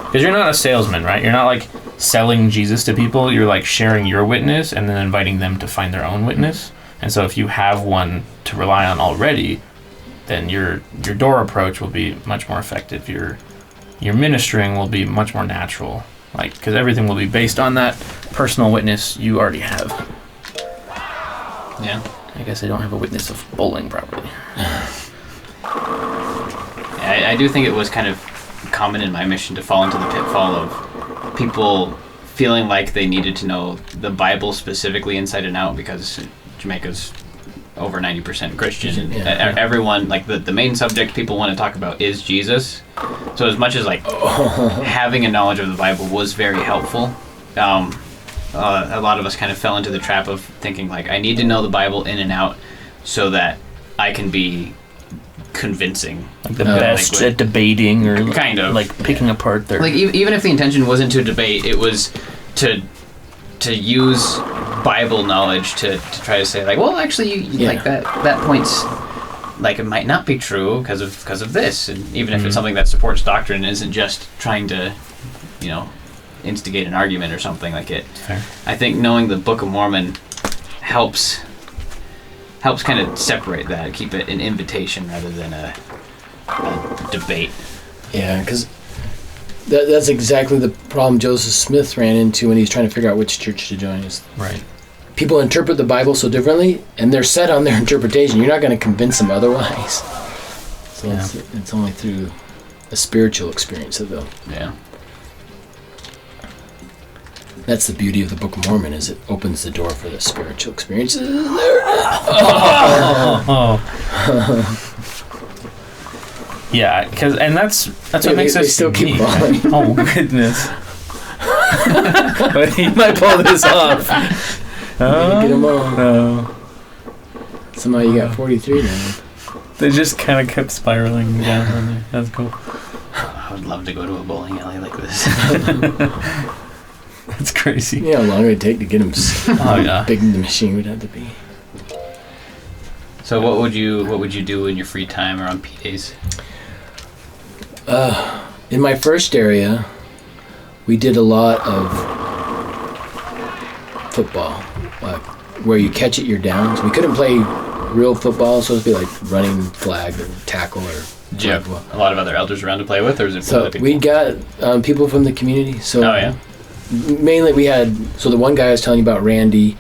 [SPEAKER 2] Because you're not a salesman, right? You're not like selling Jesus to people. You're like sharing your witness and then inviting them to find their own witness. And so if you have one to rely on already, then your door approach will be much more effective. Your ministering will be much more natural, like, because everything will be based on that personal witness you already have.
[SPEAKER 1] Yeah.
[SPEAKER 2] I guess I don't have a witness of bowling properly.
[SPEAKER 1] I do think it was kind of common in my mission to fall into the pitfall of people feeling like they needed to know the Bible specifically inside and out, because Jamaica's over 90% Christian.
[SPEAKER 3] Yeah.
[SPEAKER 1] Everyone, like the main subject people want to talk about is Jesus. So as much as like having a knowledge of the Bible was very helpful, a lot of us kind of fell into the trap of thinking like, I need to know the Bible in and out so that I can be convincing.
[SPEAKER 2] Like the best at debating, or
[SPEAKER 1] kind of
[SPEAKER 2] like picking apart their...
[SPEAKER 1] Like even if the intention wasn't to debate, it was to use Bible knowledge to try to say like, well, actually, like that point's like, it might not be true because of this, and even if it's something that supports doctrine, isn't just trying to, instigate an argument or something like it.
[SPEAKER 2] Fair.
[SPEAKER 1] I think knowing the Book of Mormon helps kind of separate that, keep it an invitation rather than a debate.
[SPEAKER 3] Yeah, because that's exactly the problem Joseph Smith ran into when he's trying to figure out which church to join. Is
[SPEAKER 2] Right.
[SPEAKER 3] people interpret the Bible so differently, and they're set on their interpretation. You're not going to convince them otherwise. So it's only through a spiritual experience of them.
[SPEAKER 1] Yeah.
[SPEAKER 3] That's the beauty of the Book of Mormon, is it opens the door for the spiritual experiences. There it is.
[SPEAKER 2] Yeah, that's what makes
[SPEAKER 3] they
[SPEAKER 2] us
[SPEAKER 3] still keep
[SPEAKER 2] unique,
[SPEAKER 3] falling.
[SPEAKER 2] right? Oh goodness. But he might pull this off.
[SPEAKER 3] Get them all. No. Somehow you got 43 now.
[SPEAKER 2] They just kind of kept spiraling down on there. That's cool.
[SPEAKER 1] I would love to go to a bowling alley like this.
[SPEAKER 2] That's crazy.
[SPEAKER 3] Yeah, how long would it take to get them?
[SPEAKER 2] Yeah.
[SPEAKER 3] Big the machine would have to be.
[SPEAKER 1] So what would you do in your free time or on P days?
[SPEAKER 3] In my first area, we did a lot of football, where you catch it, you're down. So we couldn't play real football, so it'd be like running flag or tackle or.
[SPEAKER 1] Did you have a lot of other elders around to play with, or is it?
[SPEAKER 3] So we got people from the community. So mainly we had. So the one guy I was telling you about, Randy,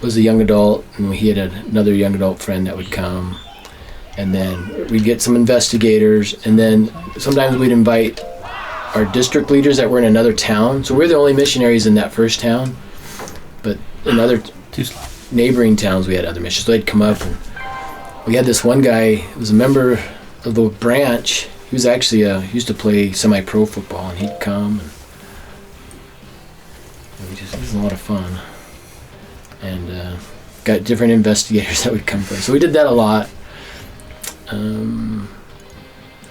[SPEAKER 3] was a young adult, and he had another young adult friend that would come. And then we'd get some investigators, and then sometimes we'd invite our district leaders that were in another town. So we're the only missionaries in that first town, but in other neighboring towns we had other missions. So they'd come up, and we had this one guy who was a member of the branch. He was actually he used to play semi-pro football, and he'd come, and it was a lot of fun. And got different investigators that would come play. So we did that a lot.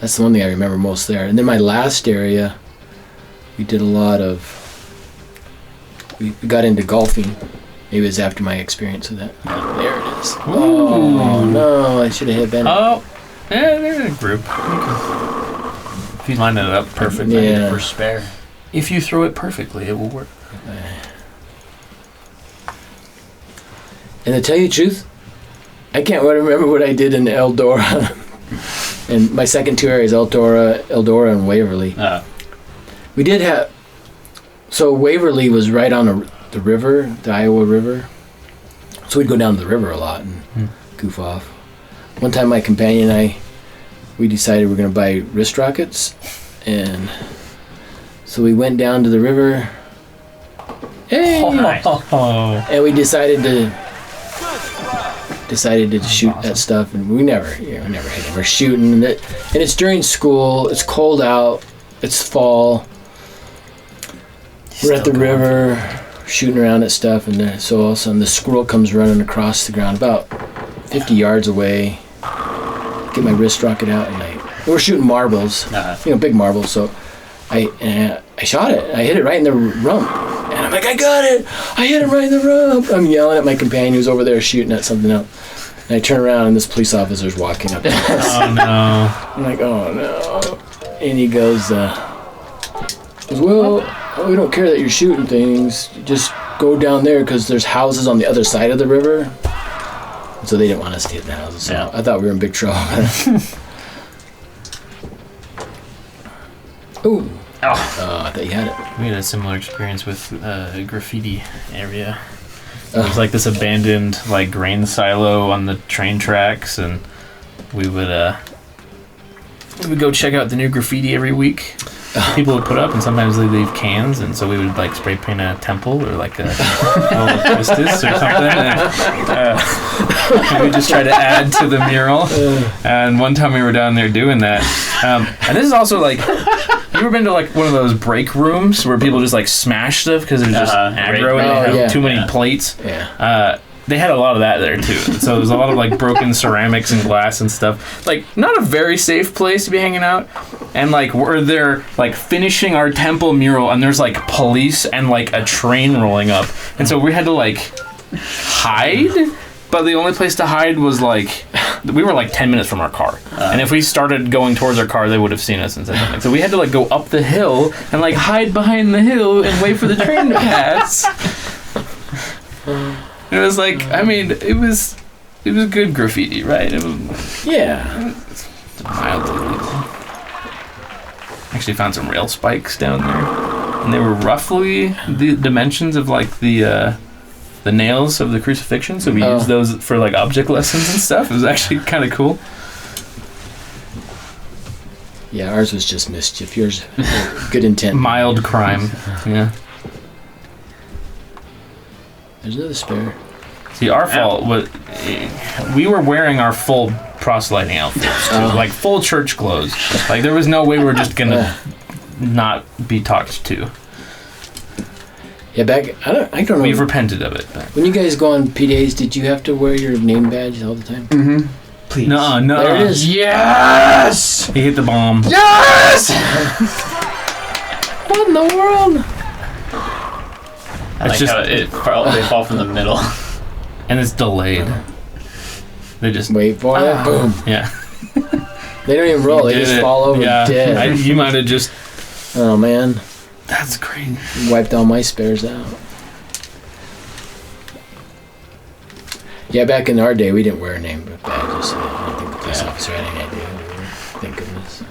[SPEAKER 3] That's the one thing I remember most there. And then my last area, we did a lot of. We got into golfing. Maybe it was after my experience with that. There it is.
[SPEAKER 2] Ooh.
[SPEAKER 3] Oh no! I should have hit Bennett.
[SPEAKER 2] Oh, yeah, they're in a group. If you line it up perfectly,
[SPEAKER 3] Yeah.
[SPEAKER 1] For spare.
[SPEAKER 2] if you throw it perfectly, it will work.
[SPEAKER 3] And to tell you the truth, I can't remember what I did in Eldora. And my second two areas, Eldora and Waverly. We did have... So Waverly was right on the river, the Iowa River. So we'd go down to the river a lot and goof off. One time my companion and we decided we were going to buy wrist rockets. And so we went down to the river. Hey! And we decided to shoot that stuff, and we never hit it. We're shooting, and it's during school. It's cold out. It's fall. We're at the river, shooting around at stuff, and then so all of a sudden the squirrel comes running across the ground about 50 yards away. Get my wrist rocket out, and we're shooting marbles, big marbles. So I shot it. I hit it right in the rump. And I'm like, I got it! I hit him right in the rump! I'm yelling at my companion who's over there shooting at something else. And I turn around and this police officer's walking up to us.
[SPEAKER 2] Oh no.
[SPEAKER 3] I'm like, oh no. And he goes, well, we don't care that you're shooting things. You just go down there because there's houses on the other side of the river. And so they didn't want us to hit the houses. So I thought we were in big trouble. Ooh. I thought you had it.
[SPEAKER 2] We had a similar experience with a graffiti area. It was like this abandoned grain silo on the train tracks, and we would go check out the new graffiti every week. People would put up, and sometimes they leave cans, and so we would spray paint a temple or a Christus or something. And we just try to add to the mural. And one time we were down there doing that, and this is also you ever been to one of those break rooms where people just and stuff because they're just aggro and they have too many plates?
[SPEAKER 3] Yeah.
[SPEAKER 2] They had a lot of that there too. So there's a lot of broken ceramics and glass and stuff. Not a very safe place to be hanging out. And we're there finishing our temple mural, and there's police and a train rolling up. And so we had to hide. But the only place to hide was we were 10 minutes from our car, and if we started going towards our car, they would have seen us and said something. So we had to go up the hill and hide behind the hill and wait for the train to pass. It was it was good graffiti, right? It was, mildly legal. Actually found some rail spikes down there, and they were roughly the dimensions of the nails of the crucifixion, so we used those for object lessons and stuff. It was actually kind of cool.
[SPEAKER 3] Yeah, ours was just mischief. Yours, good intent.
[SPEAKER 2] Mild crime. Yeah.
[SPEAKER 3] There's another spare.
[SPEAKER 2] See, our fault was we were wearing our full proselyting outfits, too, like full church clothes. Like there was no way we were just gonna not be talked to.
[SPEAKER 3] Yeah, I don't know.
[SPEAKER 2] We've repented of it. But.
[SPEAKER 3] When you guys go on PDAs, did you have to wear your name badge all the time?
[SPEAKER 1] Mm-hmm. Please.
[SPEAKER 2] No.
[SPEAKER 3] There it is.
[SPEAKER 1] Yes!
[SPEAKER 2] He hit the bomb.
[SPEAKER 1] Yes!
[SPEAKER 3] What in the world?
[SPEAKER 1] I like how they fall from the middle.
[SPEAKER 2] And it's delayed. They just...
[SPEAKER 3] Wait for it. Boom.
[SPEAKER 2] Yeah.
[SPEAKER 3] They don't even roll. They just fall over dead.
[SPEAKER 2] You might have just...
[SPEAKER 3] Oh, man.
[SPEAKER 2] That's crazy.
[SPEAKER 3] Wiped all my spares out. Yeah, back in our day, we didn't wear a name badges. So I don't think the police officer had any idea we were. Thank goodness.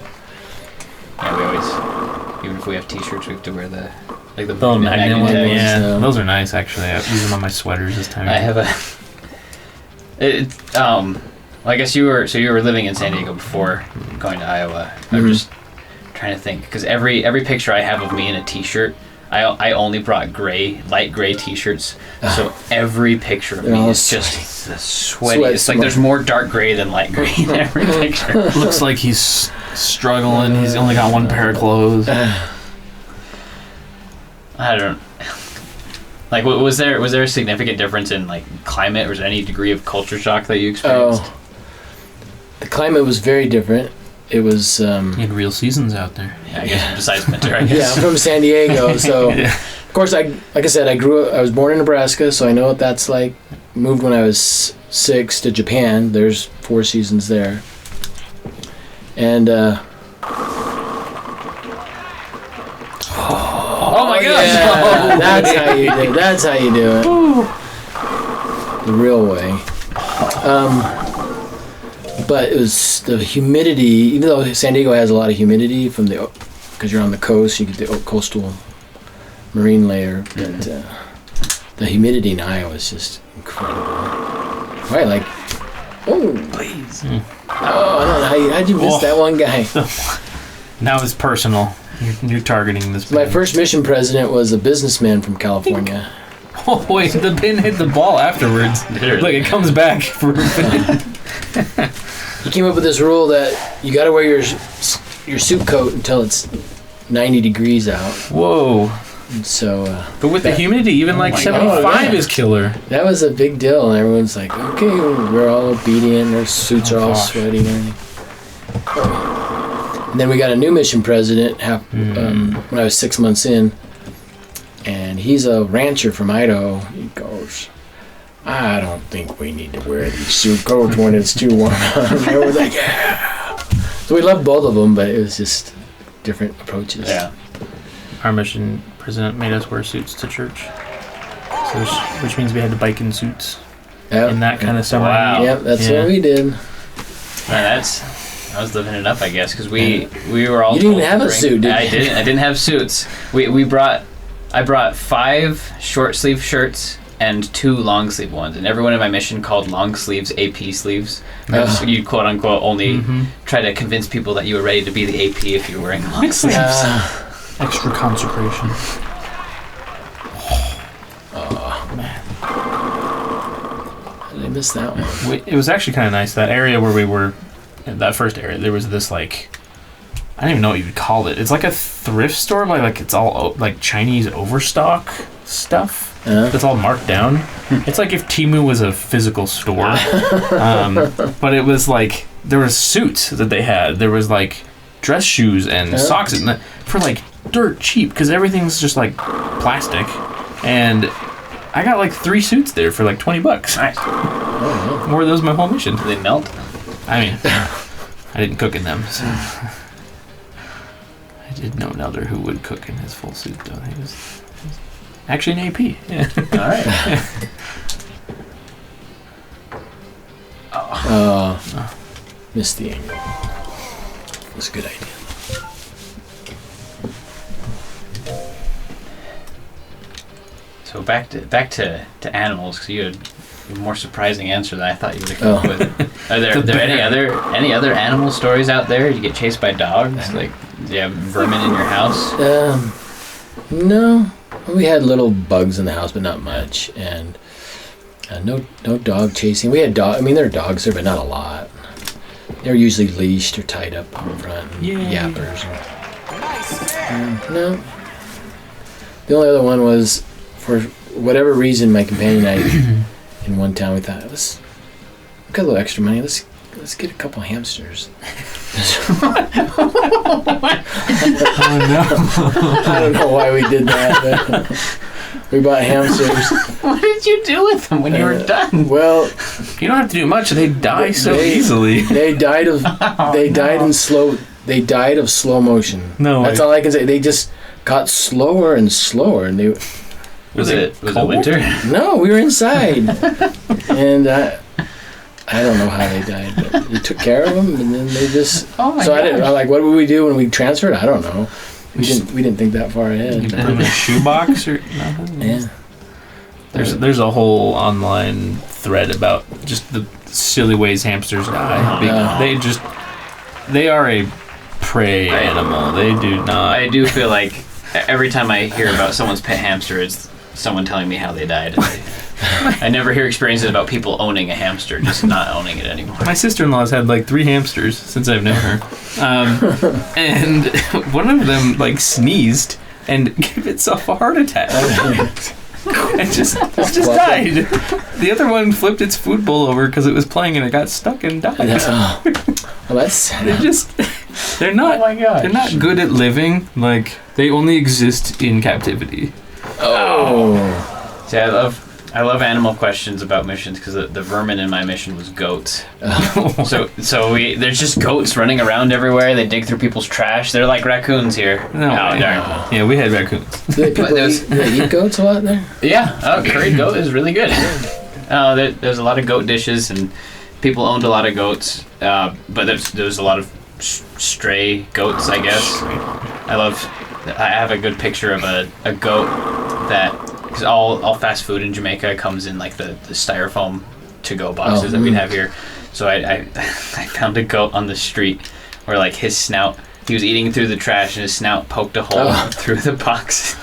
[SPEAKER 1] Yeah, we always, even if we have T-shirts, we have to wear the
[SPEAKER 2] magnet ones.
[SPEAKER 1] tags.
[SPEAKER 2] Yeah, those are nice actually. I use them on my sweaters this time.
[SPEAKER 1] I have I guess you were living in San Diego before going to Iowa. I'm just trying to think because every picture I have of me in a T-shirt, I only brought light gray T-shirts. So every picture of me is just the sweaty. It's like there's more dark gray than light gray in every picture.
[SPEAKER 2] Looks like he's struggling. He's only got one pair of clothes.
[SPEAKER 1] I don't. Like, was there a significant difference in like climate, or was there any degree of culture shock that you experienced?
[SPEAKER 3] Oh, the climate was very different. It was.
[SPEAKER 2] You had real seasons out there.
[SPEAKER 1] Yeah, I guess besides winter. I guess.
[SPEAKER 3] Yeah, I'm from San Diego, so of course like I said, I was born in Nebraska, so I know what that's like. Moved when I was 6 to Japan. There's 4 seasons there, and.
[SPEAKER 1] Oh my gosh!
[SPEAKER 3] Yeah, that's how you do it. The real way. But it was the humidity. Even though San Diego has a lot of humidity because you're on the coast, you get the coastal marine layer. But the humidity in Iowa is just incredible. Right, like,
[SPEAKER 1] Please.
[SPEAKER 3] I don't know how'd you miss that one guy?
[SPEAKER 2] Now it's personal. You're targeting this.
[SPEAKER 3] My first mission president was a businessman from California.
[SPEAKER 2] Oh wait, the pin hit the ball afterwards. Look, it comes back for a pin.
[SPEAKER 3] He came up with this rule that you got to wear your suit coat until it's 90 degrees out.
[SPEAKER 2] Whoa.
[SPEAKER 3] And so.
[SPEAKER 2] But with the humidity, even like 75 is killer.
[SPEAKER 3] That was a big deal, and everyone's like, okay, we're all obedient, our suits are all sweaty and everything. And then we got a new mission president when I was 6 months in, and he's a rancher from Idaho. He goes, I don't think we need to wear these suit coats when it's too warm. And I was like, yeah. So we loved both of them, but it was just different approaches.
[SPEAKER 1] Yeah.
[SPEAKER 2] Our mission president made us wear suits to church, so which means we had to bike in suits in that kind of summer.
[SPEAKER 1] Wow.
[SPEAKER 3] Yep, that's what we did.
[SPEAKER 1] Man, I was living it up, I guess, because we were all.
[SPEAKER 3] You didn't even have a suit, did you?
[SPEAKER 1] I didn't have suits. I brought 5 short sleeve shirts and 2 long sleeve ones, and everyone in my mission called long sleeves AP sleeves. So you quote unquote only try to convince people that you were ready to be the AP if you were wearing long sleeves.
[SPEAKER 2] Extra consecration.
[SPEAKER 3] Oh man, how did I miss that one?
[SPEAKER 2] It was actually kind of nice. That area where we were, that first area, there was this like, I don't even know what you would call it. It's like a thrift store, like it's all like Chinese overstock stuff. It's all marked down. It's like if Temu was a physical store, but it was like there was suits that they had. There was like dress shoes and socks for like dirt cheap because everything's just like plastic. And I got like 3 suits there for like $20.
[SPEAKER 1] Nice.
[SPEAKER 2] Wore those my whole mission.
[SPEAKER 1] Do they melt?
[SPEAKER 2] I mean, I didn't cook in them. So. I did know another who would cook in his full suit though. He was actually an AP. Yeah.
[SPEAKER 1] All right.
[SPEAKER 3] Missed the angle. That's a good idea.
[SPEAKER 1] So back to animals, because you had more surprising answer than I thought you would have come up with. Are there any other animal stories out there? You get chased by dogs? Like, do you have vermin in your house?
[SPEAKER 3] No. We had little bugs in the house, but not much. And no dog chasing. We had there are dogs there, but not a lot. They're usually leashed or tied up in front. Yappers. No. The only other one was, for whatever reason, my companion and I, in one town, we thought, we've got a little extra money. Let's get a couple hamsters.
[SPEAKER 2] Oh no!
[SPEAKER 3] I don't know why we did that, but we bought hamsters.
[SPEAKER 1] What did you do with them when you were done?
[SPEAKER 3] Well,
[SPEAKER 2] you don't have to do much. They die so easily.
[SPEAKER 3] They died of slow motion.
[SPEAKER 2] No,
[SPEAKER 3] that's all I can say. They just got slower and slower, and they.
[SPEAKER 1] Was it winter?
[SPEAKER 3] No, we were inside, and I don't know how they died, but we took care of them, and then they just.
[SPEAKER 1] Oh my god!
[SPEAKER 3] I'm like, what would we do when we transferred? I don't know. We didn't think that far ahead.
[SPEAKER 2] You put them in a shoebox or nothing.
[SPEAKER 3] Yeah.
[SPEAKER 2] There's a whole online thread about just the silly ways hamsters die. They are a prey animal. They do not.
[SPEAKER 1] I do feel like every time I hear about someone's pet hamster, it's someone telling me how they died. I never hear experiences about people owning a hamster, just not owning it anymore.
[SPEAKER 2] My sister-in-law's had like 3 hamsters since I've known her, and one of them like sneezed and gave itself a heart attack. It just died. The other one flipped its food bowl over because it was playing and it got stuck and died.
[SPEAKER 3] Well, that's
[SPEAKER 2] they're not.
[SPEAKER 1] Oh my gosh.
[SPEAKER 2] They're not good at living. Like they only exist in captivity.
[SPEAKER 3] Oh.
[SPEAKER 1] See, I love animal questions about missions because the vermin in my mission was goats. So there's just goats running around everywhere. They dig through people's trash. They're like raccoons here.
[SPEAKER 2] No,
[SPEAKER 1] darn.
[SPEAKER 2] Yeah, we had raccoons.
[SPEAKER 3] Do they eat goats a lot there?
[SPEAKER 1] Yeah, curried goat is really good. There's a lot of goat dishes, and people owned a lot of goats. But there's a lot of stray goats, I guess. I have a good picture of a goat that. Because all fast food in Jamaica comes in like the styrofoam to-go boxes that we'd have here. So I found a goat on the street where like his snout, he was eating through the trash and his snout poked a hole through the box.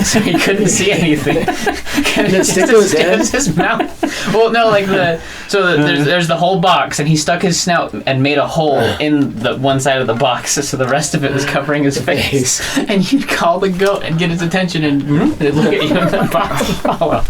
[SPEAKER 1] So he couldn't see anything.
[SPEAKER 3] Did it stick to his head?
[SPEAKER 1] His mouth. Well, no, like there's the whole box, and he stuck his snout and made a hole in the one side of the box, so the rest of it was covering his face. And you'd call the goat and get his attention, and they'd look at you in the box and follow.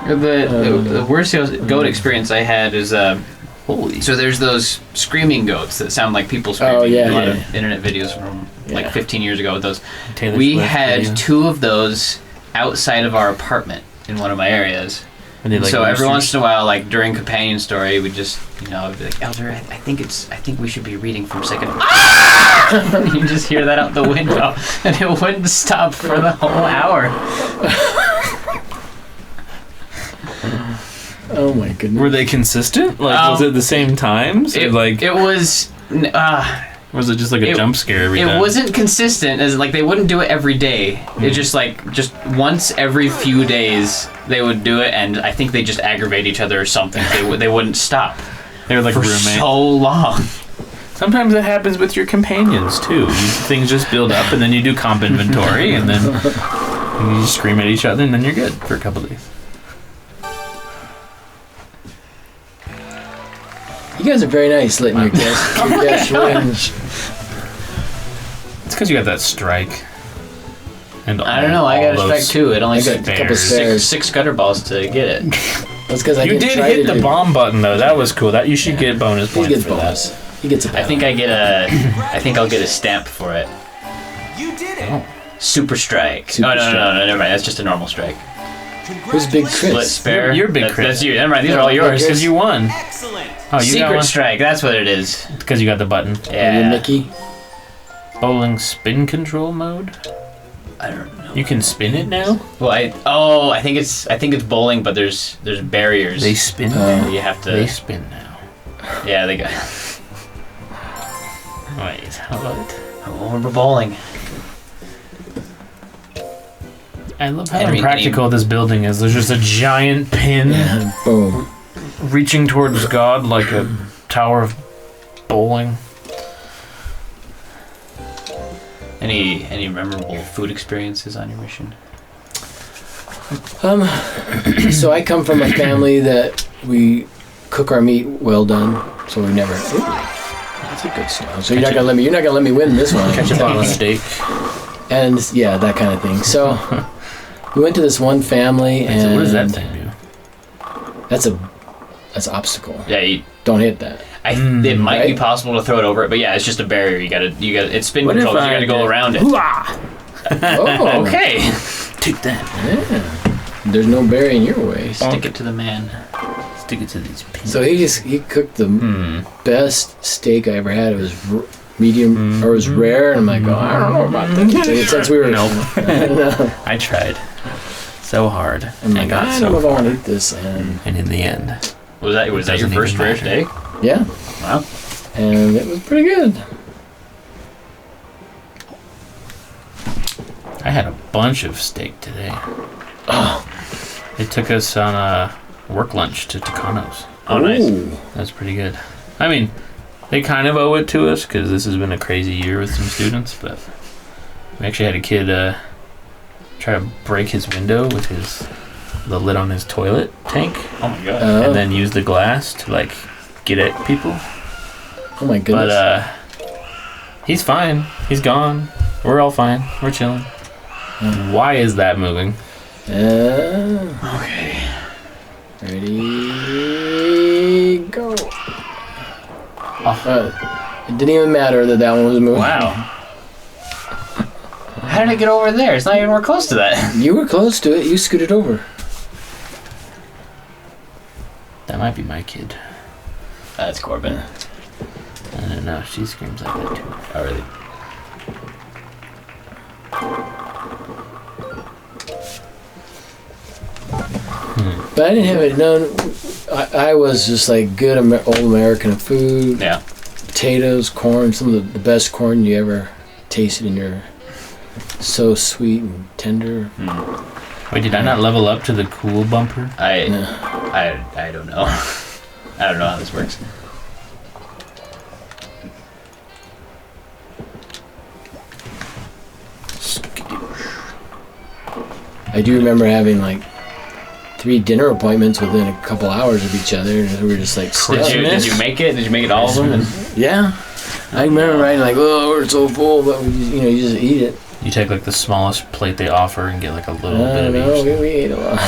[SPEAKER 1] The worst goat experience I had is so there's those screaming goats that sound like people screaming.
[SPEAKER 3] Oh, yeah,
[SPEAKER 1] a lot of internet videos from like 15 years ago with those.
[SPEAKER 2] Taylor
[SPEAKER 1] We
[SPEAKER 2] Swift
[SPEAKER 1] had
[SPEAKER 2] video.
[SPEAKER 1] 2 of those outside of our apartment in one of my areas.
[SPEAKER 2] And they, like,
[SPEAKER 1] so every
[SPEAKER 2] roosters?
[SPEAKER 1] once in a while, like during companion story, we just be like, Elder, I think we should be reading from second. You just hear that out the window, and it wouldn't stop for the whole hour.
[SPEAKER 3] Oh my goodness.
[SPEAKER 2] Were they consistent? Like, was it the same times?
[SPEAKER 1] It was.
[SPEAKER 2] Was it just like a jump scare every time?
[SPEAKER 1] It wasn't consistent, as like they wouldn't do it every day. It just once every few days they would do it, and I think they just aggravate each other or something. They wouldn't stop.
[SPEAKER 2] They were like
[SPEAKER 1] for
[SPEAKER 2] roommates.
[SPEAKER 1] So long.
[SPEAKER 2] Sometimes it happens with your companions too. Things just build up, and then you do comp inventory, and then you scream at each other, and then you're good for a couple days.
[SPEAKER 3] You guys are very nice letting your guests win.
[SPEAKER 2] It's because you got that strike. And
[SPEAKER 1] I don't know. I got a strike too. It only
[SPEAKER 3] got a couple spares.
[SPEAKER 1] six gutter balls to get it.
[SPEAKER 3] That's because
[SPEAKER 2] you did hit the bomb button though. That was cool. That you should get bonus points.
[SPEAKER 3] He gets
[SPEAKER 2] for
[SPEAKER 3] bonus.
[SPEAKER 2] that.
[SPEAKER 3] He gets a bonus.
[SPEAKER 1] I think I'll get a stamp for it.
[SPEAKER 4] You did it.
[SPEAKER 2] Oh.
[SPEAKER 1] Super strike. No, never mind. That's just a normal strike.
[SPEAKER 3] Who's Big Chris?
[SPEAKER 1] Split spare.
[SPEAKER 2] You're Big Chris.
[SPEAKER 1] That's you. Never mind. These are all yours.
[SPEAKER 2] Because you won.
[SPEAKER 4] Excellent.
[SPEAKER 2] Oh, you got
[SPEAKER 1] Secret
[SPEAKER 2] one?
[SPEAKER 1] strike. That's what it is.
[SPEAKER 2] Because you got the button.
[SPEAKER 1] Yeah.
[SPEAKER 3] You're Mickey?
[SPEAKER 2] Bowling spin control mode.
[SPEAKER 1] I don't know.
[SPEAKER 2] You can spin it now.
[SPEAKER 1] Well, I think it's bowling, but there's barriers.
[SPEAKER 2] They spin now.
[SPEAKER 1] You have to.
[SPEAKER 2] They spin now.
[SPEAKER 1] Yeah, they got.
[SPEAKER 2] Wait, how about it?
[SPEAKER 1] Oh, we're bowling.
[SPEAKER 2] I love how impractical this building is. There's just a giant pin
[SPEAKER 3] Boom.
[SPEAKER 2] reaching towards God like a tower of bowling.
[SPEAKER 1] Any memorable food experiences on your mission?
[SPEAKER 3] So I come from a family that we cook our meat well done, so we never. Ooh, that's a good style. So you're not gonna let me win this one.
[SPEAKER 2] Catch up on a steak.
[SPEAKER 3] And yeah, that kind of thing. So we went to this one family, and
[SPEAKER 2] what does that thing do?
[SPEAKER 3] That's an obstacle.
[SPEAKER 1] Yeah, you
[SPEAKER 3] Don't hit that.
[SPEAKER 1] It might
[SPEAKER 3] right?
[SPEAKER 1] be possible to throw it over it, but yeah, it's just a barrier. You gotta. It's spin control. You gotta go around it.
[SPEAKER 3] Oh,
[SPEAKER 1] Okay.
[SPEAKER 2] Take that.
[SPEAKER 3] Yeah. There's no berry in your way.
[SPEAKER 1] Stick it to the man.
[SPEAKER 2] Stick it to these pins.
[SPEAKER 3] So he cooked the best steak I ever had. It was medium, or it was rare, and I'm like, oh, I don't know about this. Since we were,
[SPEAKER 2] Nope. I tried so hard.
[SPEAKER 3] I'm like, I don't know if I want to eat this. And
[SPEAKER 2] in the end,
[SPEAKER 1] Was that your first rare steak?
[SPEAKER 3] yeah,
[SPEAKER 1] Wow.
[SPEAKER 3] and it was pretty good.
[SPEAKER 2] I had a bunch of steak today.
[SPEAKER 3] Oh,
[SPEAKER 2] They took us on a work lunch to Tucanos.
[SPEAKER 1] Oh, nice.
[SPEAKER 3] ooh.
[SPEAKER 2] That's pretty good. I mean, they kind of owe it to us because this has been a crazy year with some students, but we actually had a kid try to break his window with the lid on his toilet tank
[SPEAKER 1] Oh my god.
[SPEAKER 3] Oh.
[SPEAKER 2] and then use the glass to like get at people.
[SPEAKER 3] Oh my goodness.
[SPEAKER 2] But he's fine. He's gone. We're all fine. We're chilling. Why is that moving?
[SPEAKER 1] Okay.
[SPEAKER 3] Ready, go. It didn't even matter that one was moving.
[SPEAKER 1] Wow. How did it get over there? It's not even more close to that.
[SPEAKER 3] You were close to it. You scooted over.
[SPEAKER 2] That might be my kid.
[SPEAKER 1] That's Corbin.
[SPEAKER 2] I don't know. She screams like that too.
[SPEAKER 1] Oh really?
[SPEAKER 3] But I didn't have it. No, I was just like good old American food.
[SPEAKER 1] Yeah.
[SPEAKER 3] Potatoes, corn, some of the best corn you ever tasted in your. So sweet and tender.
[SPEAKER 2] Wait, did I not level up to the cool bumper?
[SPEAKER 1] I don't know. I don't know how this works.
[SPEAKER 3] I do remember having like 3 dinner appointments within a couple hours of each other, and we were just like,
[SPEAKER 1] Did you make it? Did you make it all of them?
[SPEAKER 3] yeah. I remember writing like, oh, we're so full, but we just, you just eat it.
[SPEAKER 2] You take like the smallest plate they offer and get like a little
[SPEAKER 3] I
[SPEAKER 2] bit
[SPEAKER 3] don't
[SPEAKER 2] of
[SPEAKER 3] know.
[SPEAKER 2] each.
[SPEAKER 3] We ate a lot.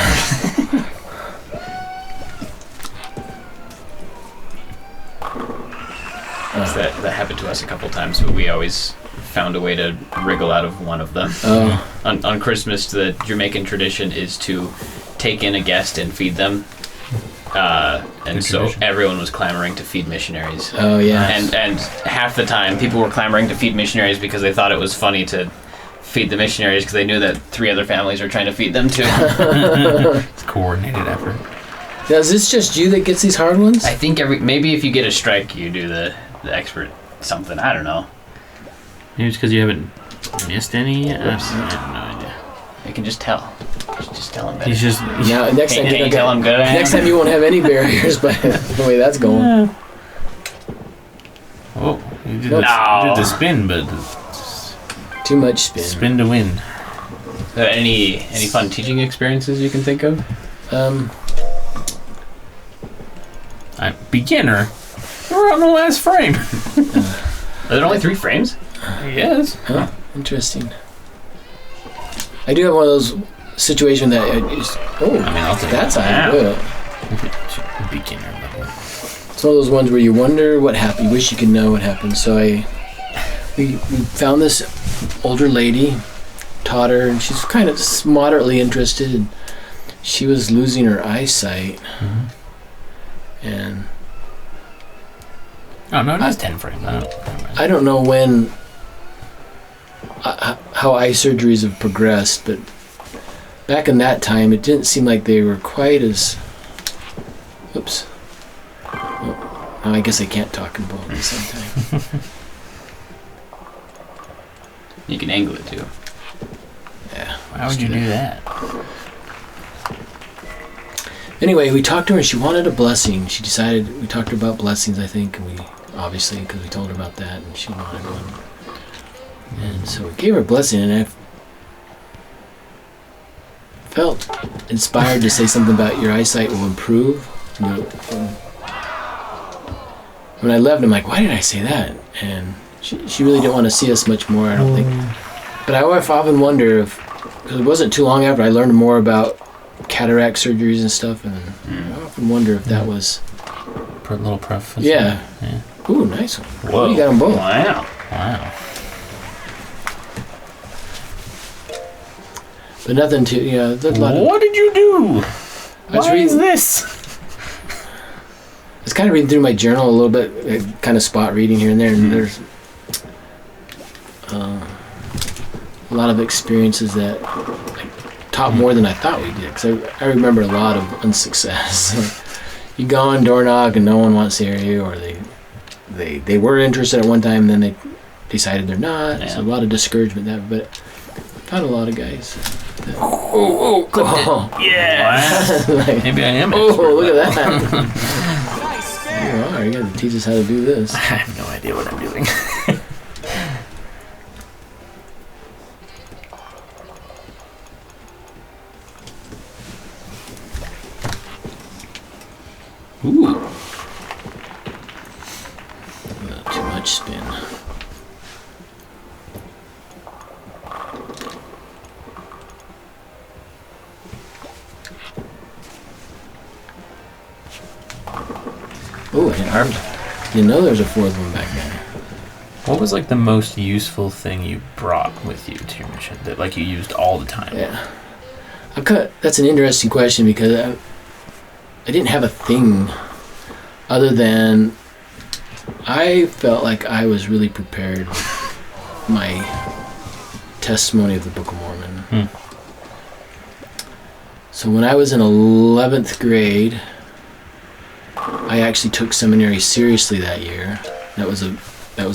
[SPEAKER 1] That happened to us a couple times, but we always found a way to wriggle out of one of them.
[SPEAKER 3] Oh.
[SPEAKER 1] On Christmas, the Jamaican tradition is to take in a guest and feed them. And so everyone was clamoring to feed missionaries.
[SPEAKER 3] Oh yeah.
[SPEAKER 1] And half the time, people were clamoring to feed missionaries because they thought it was funny to feed the missionaries because they knew that 3 other families were trying to feed them too.
[SPEAKER 2] It's a coordinated effort.
[SPEAKER 3] Now, is this just you that gets these hard ones?
[SPEAKER 1] I think maybe if you get a strike, you do the expert something. I don't know.
[SPEAKER 2] Maybe it's because you haven't missed any yet. I have no idea.
[SPEAKER 1] You can just tell. Just tell him better.
[SPEAKER 2] He's just
[SPEAKER 3] Now, next time
[SPEAKER 1] Can you tell him good I am?
[SPEAKER 3] Next time you won't have any barriers, but the way that's going.
[SPEAKER 2] oh, you did,
[SPEAKER 3] No.
[SPEAKER 2] you did the spin, but
[SPEAKER 3] Too much spin.
[SPEAKER 2] spin to win.
[SPEAKER 1] Any fun teaching experiences you can think of?
[SPEAKER 2] I'm beginner. We're on the last frame.
[SPEAKER 1] Are there only 3 frames?
[SPEAKER 2] Yes.
[SPEAKER 3] Huh? Interesting. I do have one of those situations that I just,
[SPEAKER 2] I'll take
[SPEAKER 3] that's
[SPEAKER 2] it.
[SPEAKER 3] how I do it.
[SPEAKER 2] Beginner level.
[SPEAKER 3] It's one of those ones where you wonder what happened. You wish you could know what happened. So we found this older lady, taught her, and she's kind of moderately interested. And she was losing her eyesight, and
[SPEAKER 2] Oh no, it is 10 frames.
[SPEAKER 3] I don't know when how eye surgeries have progressed, but back in that time, it didn't seem like they were quite as. Oops. Oh, I guess I can't talk and bowl at the same time.
[SPEAKER 1] You can angle it too.
[SPEAKER 3] Yeah.
[SPEAKER 2] Why would you do that?
[SPEAKER 3] Anyway, we talked to her and she wanted a blessing. She decided, we talked to her about blessings, I think, and we, obviously, because we told her about that, and she wanted one. And so we gave her a blessing, and I felt inspired to say something about your eyesight will improve. When I left, I'm like, why did I say that? And she really didn't want to see us much more, I don't think. But I often wonder if, because it wasn't too long after I learned more about cataract surgeries and stuff, and I often wonder if that was...
[SPEAKER 2] A little preface.
[SPEAKER 3] Yeah. Ooh, nice one. Whoa. You got them both.
[SPEAKER 1] Wow.
[SPEAKER 3] But nothing to, there's a lot of...
[SPEAKER 2] What did you do? Why is this?
[SPEAKER 3] I was kind of reading through my journal a little bit, kind of spot reading here and there, and there's a lot of experiences that taught more than I thought we did. Because I remember a lot of unsuccess. You go on door knock and no one wants to hear you, or they were interested at one time and then they decided they're not. Yeah. So a lot of discouragement there, but I found a lot of guys.
[SPEAKER 2] Yeah.
[SPEAKER 3] Like,
[SPEAKER 2] maybe I am.
[SPEAKER 3] Look at that. You are. You got to teach us how to do this.
[SPEAKER 2] I have no idea what I'm doing. Ooh.
[SPEAKER 3] Not too much spin. Oh, an arm. You know there's a fourth one back there.
[SPEAKER 2] What was like the most useful thing you brought with you to your mission that like you used all the time?
[SPEAKER 3] Yeah. That's an interesting question because I didn't have a thing other than I felt like I was really prepared with my testimony of the Book of Mormon. So when I was in 11th grade, I actually took seminary seriously that year. That was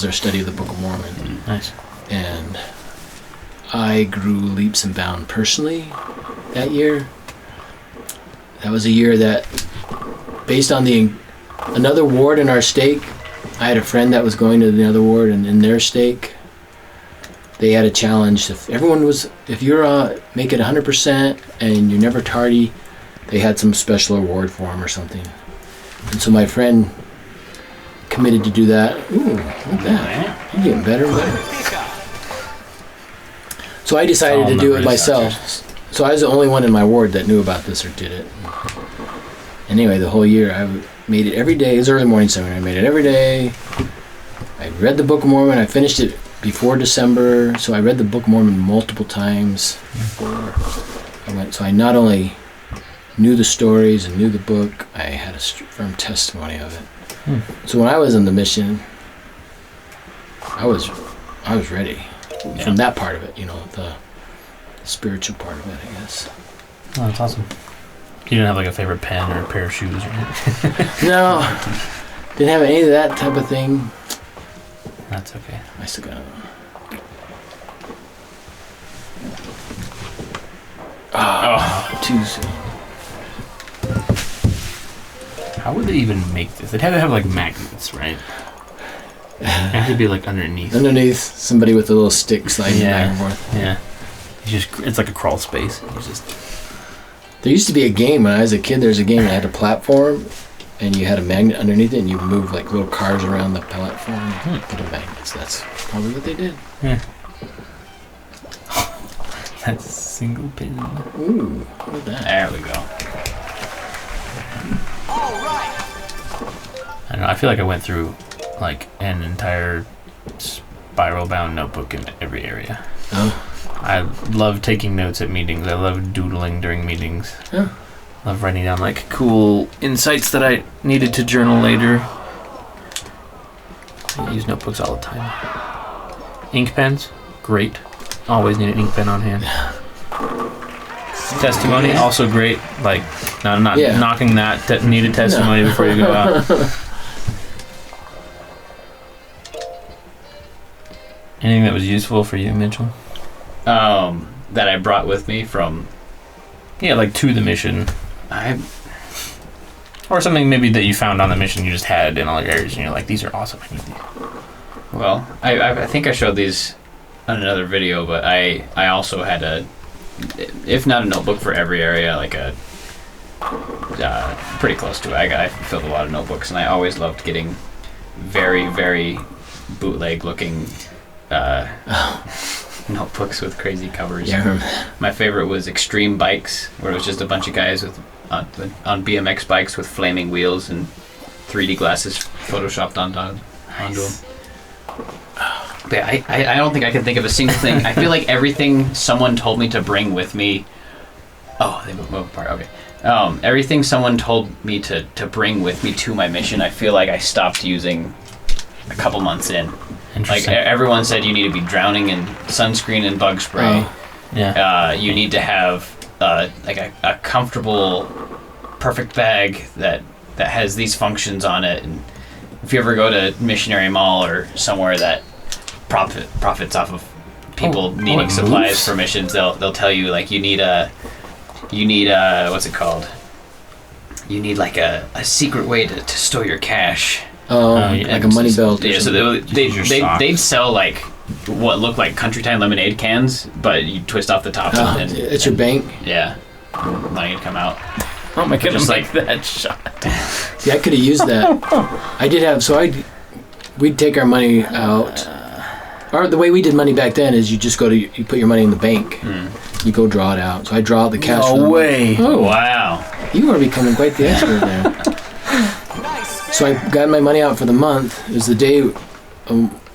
[SPEAKER 3] our study of the Book of Mormon.
[SPEAKER 2] Nice.
[SPEAKER 3] And I grew leaps and bounds personally that year. That was a year that, based on another ward in our stake, I had a friend that was going to the other ward, and in their stake, they had a challenge. If you're make it 100% and you're never tardy, they had some special award for him or something. And so my friend committed to do that. Ooh, look at that. You're getting better and better. So I decided to do it myself. So I was the only one in my ward that knew about this or did it. Anyway, the whole year I made it every day. It was early morning seminary. I made it every day. I read the Book of Mormon. I finished it before December. So I read the Book of Mormon multiple times before I went. So I not only knew the stories and knew the book, I had a firm testimony of it. So when I was on the mission, I was ready from that part of it, the spiritual part of it, I guess.
[SPEAKER 2] Oh, that's awesome. You didn't have like a favorite pen or a pair of shoes or anything?
[SPEAKER 3] No, didn't have any of that type of thing.
[SPEAKER 2] That's okay.
[SPEAKER 3] I still got it. Too soon.
[SPEAKER 2] How would they even make this? They'd have to have like magnets, right? It had to be like underneath.
[SPEAKER 3] Underneath, somebody with a little stick sliding back and forth.
[SPEAKER 2] Yeah. It's like a crawl space.
[SPEAKER 3] There used to be a game when I was a kid. There was a game that had a platform, and you had a magnet underneath it, and you moved like little cars around the platform. Little magnets. That's probably what they did.
[SPEAKER 2] Yeah. That's single pin.
[SPEAKER 3] Ooh, look at that.
[SPEAKER 1] There we go.
[SPEAKER 2] I don't know. I feel like I went through like an entire spiral bound notebook in every area.
[SPEAKER 3] Oh.
[SPEAKER 2] I love taking notes at meetings. I love doodling during meetings.
[SPEAKER 3] Yeah.
[SPEAKER 2] Love writing down like cool insights that I needed to journal later. I use notebooks all the time. Ink pens, great. Always need an ink pen on hand. Testimony, also great. Like, not knocking that needed testimony before you go out. Anything that was useful for you, Mitchell?
[SPEAKER 1] that I brought with me from.
[SPEAKER 2] Yeah, like to the mission. Or something maybe that you found on the mission you just had in all your areas, and you're like, these are awesome. I need these.
[SPEAKER 1] Well, I think I showed these on another video, but I also had if not a notebook for every area, like a pretty close to it. I filled a lot of notebooks, and I always loved getting very, very bootleg looking notebooks with crazy covers.
[SPEAKER 3] Yeah.
[SPEAKER 1] My favorite was Extreme Bikes, where it was just a bunch of guys with on BMX bikes with flaming wheels and 3D glasses photoshopped onto them. But I don't think I can think of a single thing. I feel like everything someone told me to bring with me. Oh, they moved apart. Okay. Everything someone told me to bring with me to my mission, I feel like I stopped using a couple months in. Like everyone said, you need to be drowning in sunscreen and bug spray.
[SPEAKER 2] Yeah.
[SPEAKER 1] You need to have like a comfortable, perfect bag that has these functions on it. And if you ever go to Missionary Mall or somewhere that profits off of people needing supplies for missions, they'll tell you like you need what's it called? You need like a secret way to store your cash.
[SPEAKER 3] Like a money belt.
[SPEAKER 1] Yeah, so they'd sell like what looked like Country Time lemonade cans, but you twist off the top.
[SPEAKER 3] It's your bank.
[SPEAKER 1] Yeah, money would come out.
[SPEAKER 2] Oh my goodness!
[SPEAKER 1] Just like
[SPEAKER 2] that shot.
[SPEAKER 3] Yeah, I could have used that. I did have. So we'd take our money out. Or the way we did money back then is you just you put your money in the bank. You go draw it out. So I draw out the cash.
[SPEAKER 2] No way!
[SPEAKER 3] Oh
[SPEAKER 1] wow!
[SPEAKER 3] You are becoming quite the expert there. So I got my money out for the month. It was the day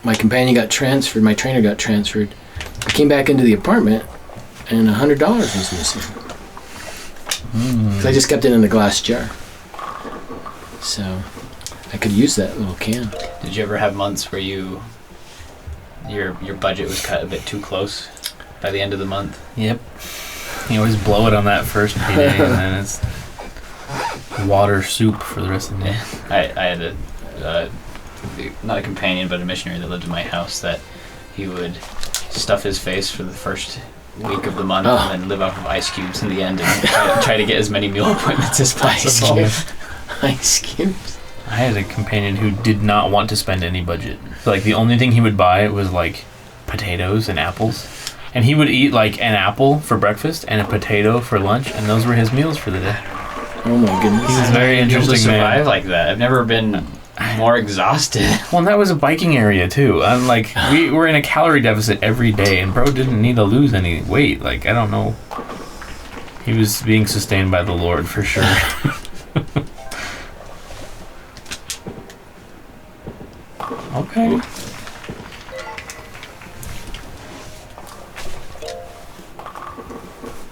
[SPEAKER 3] my companion got transferred. My trainer got transferred. I came back into the apartment, and $100 was missing. Because I just kept it in a glass jar. So I could use that little can.
[SPEAKER 1] Did you ever have months where your budget was cut a bit too close by the end of the month?
[SPEAKER 2] Yep. You always blow it on that first payday, and then it's water soup for the rest of the day.
[SPEAKER 1] I had not a companion, but a missionary that lived in my house that he would stuff his face for the first week of the month and then live off of ice cubes in the end and try to get as many meal appointments as possible.
[SPEAKER 3] Ice cubes.
[SPEAKER 2] I had a companion who did not want to spend any budget. So, like, the only thing he would buy was like potatoes and apples. And he would eat like an apple for breakfast and a potato for lunch, and those were his meals for the day.
[SPEAKER 3] Oh my goodness.
[SPEAKER 2] He was very interesting
[SPEAKER 1] to survive
[SPEAKER 2] man.
[SPEAKER 1] like that. I've never been more exhausted.
[SPEAKER 2] Well, and that was a biking area too. Like we were in a calorie deficit every day, and bro didn't need to lose any weight. Like, I don't know. He was being sustained by the Lord for sure. Okay.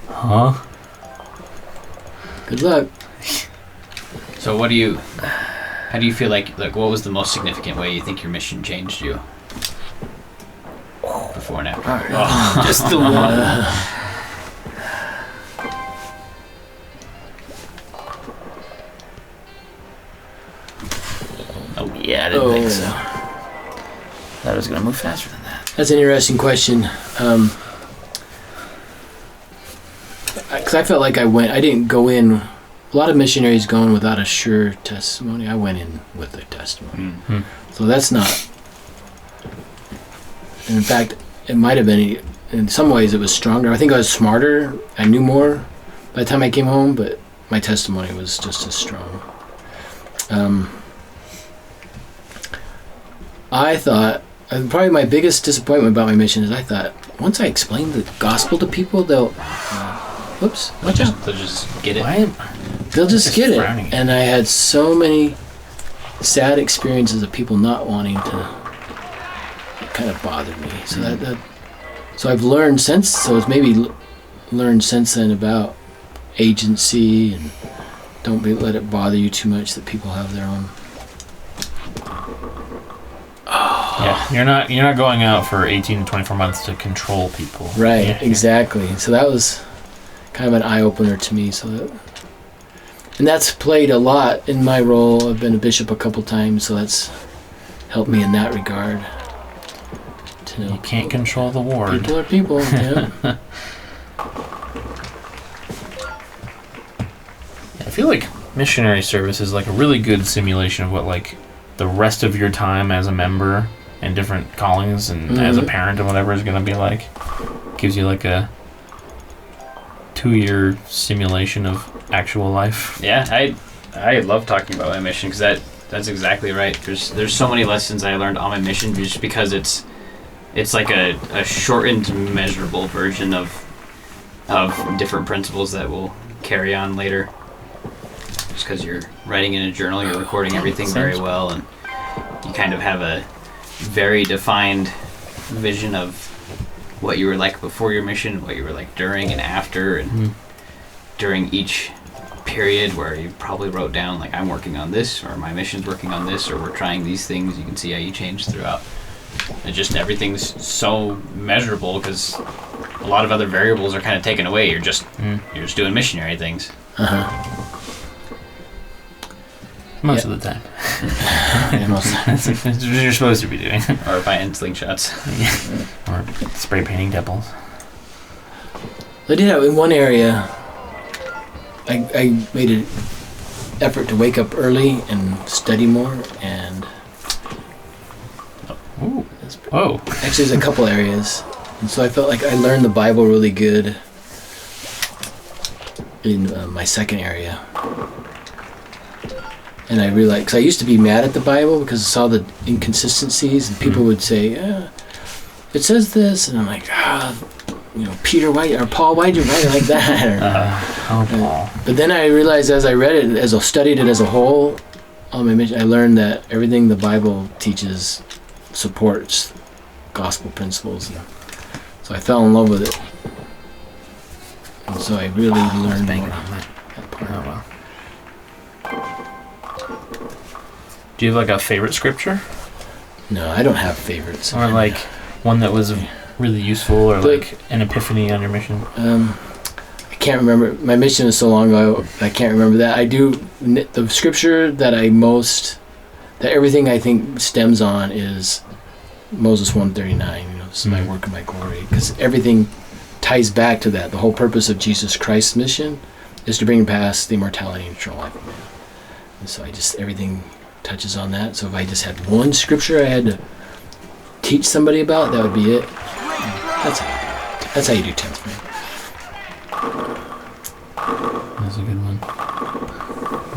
[SPEAKER 2] Huh?
[SPEAKER 3] Good luck.
[SPEAKER 1] So how do you feel like what was the most significant way you think your mission changed you? Before and after.
[SPEAKER 2] Oh, just the one.
[SPEAKER 1] Oh yeah, I didn't think so. Thought I was gonna move faster than that.
[SPEAKER 3] That's an interesting question. Because I felt like I didn't go in. A lot of missionaries go in without a sure testimony. I went in with a testimony.
[SPEAKER 2] Mm-hmm.
[SPEAKER 3] So that's not. In fact, it might have been, in some ways, it was stronger. I think I was smarter. I knew more by the time I came home, but my testimony was just as strong. I thought, probably my biggest disappointment about my mission is I thought, once I explain the gospel to people, they'll... Whoops, watch out.
[SPEAKER 1] They'll just get it.
[SPEAKER 3] They'll just get it.
[SPEAKER 2] Frowning.
[SPEAKER 3] And I had so many sad experiences of people not wanting to. It kind of bothered me. So so I've learned since. So it's maybe learned since then about agency and don't let it bother you too much that people have their own.
[SPEAKER 2] Yeah, you're not going out for 18 to 24 months to control people.
[SPEAKER 3] Right.
[SPEAKER 2] Yeah.
[SPEAKER 3] Exactly. So that was kind of an eye opener to me. And that's played a lot in my role. I've been a bishop a couple times, so that's helped me in that regard.
[SPEAKER 2] You can't control the ward.
[SPEAKER 3] People are people, yeah.
[SPEAKER 2] feel like missionary service is like a really good simulation of what like the rest of your time as a member and different callings and as a parent and whatever is going to be like. Gives you like a 2-year simulation of actual life.
[SPEAKER 1] Yeah, I love talking about my mission because that's exactly right. There's so many lessons I learned on my mission just because it's like a shortened, measurable version of different principles that will carry on later. Just because you're writing in a journal, you're recording everything very well, and you kind of have a very defined vision of what you were like before your mission, what you were like during and after, and during each period where you probably wrote down like I'm working on this, or my mission's working on this, or we're trying these things. You can see how you change throughout. And just everything's so measurable because a lot of other variables are kind of taken away. You're just doing missionary things.
[SPEAKER 2] Most of the time. That's what you're supposed to be doing.
[SPEAKER 1] Or fighting slingshots.
[SPEAKER 2] Or spray painting temples.
[SPEAKER 3] I did have in one area. I made an effort to wake up early and study more, and
[SPEAKER 2] Whoa.
[SPEAKER 3] Actually, there's a couple areas, and so I felt like I learned the Bible really good in my second area. And I realized, because I used to be mad at the Bible because I saw the inconsistencies, and people would say, it says this, and I'm like, Peter, Paul, why'd you write it like that?
[SPEAKER 2] Paul.
[SPEAKER 3] But then I realized as I read it, as I studied it as a whole, I learned that everything the Bible teaches supports gospel principles. And so I fell in love with it. And so I really learned more on that part.
[SPEAKER 2] Oh, wow. Do you have like a favorite scripture?
[SPEAKER 3] No, I don't have favorites.
[SPEAKER 2] Or like one that was really useful, or like an epiphany on your mission?
[SPEAKER 3] I can't remember. My mission is so long ago, I can't remember that. I do, the scripture that everything I think stems on is Moses 139. This is my work and my glory. Because everything ties back to that. The whole purpose of Jesus Christ's mission is to bring past the immortality and eternal life of man. And so everything touches on that. So if I just had one scripture I had to teach somebody about, that would be it. That's how you do 10th grade.
[SPEAKER 2] That's a good one.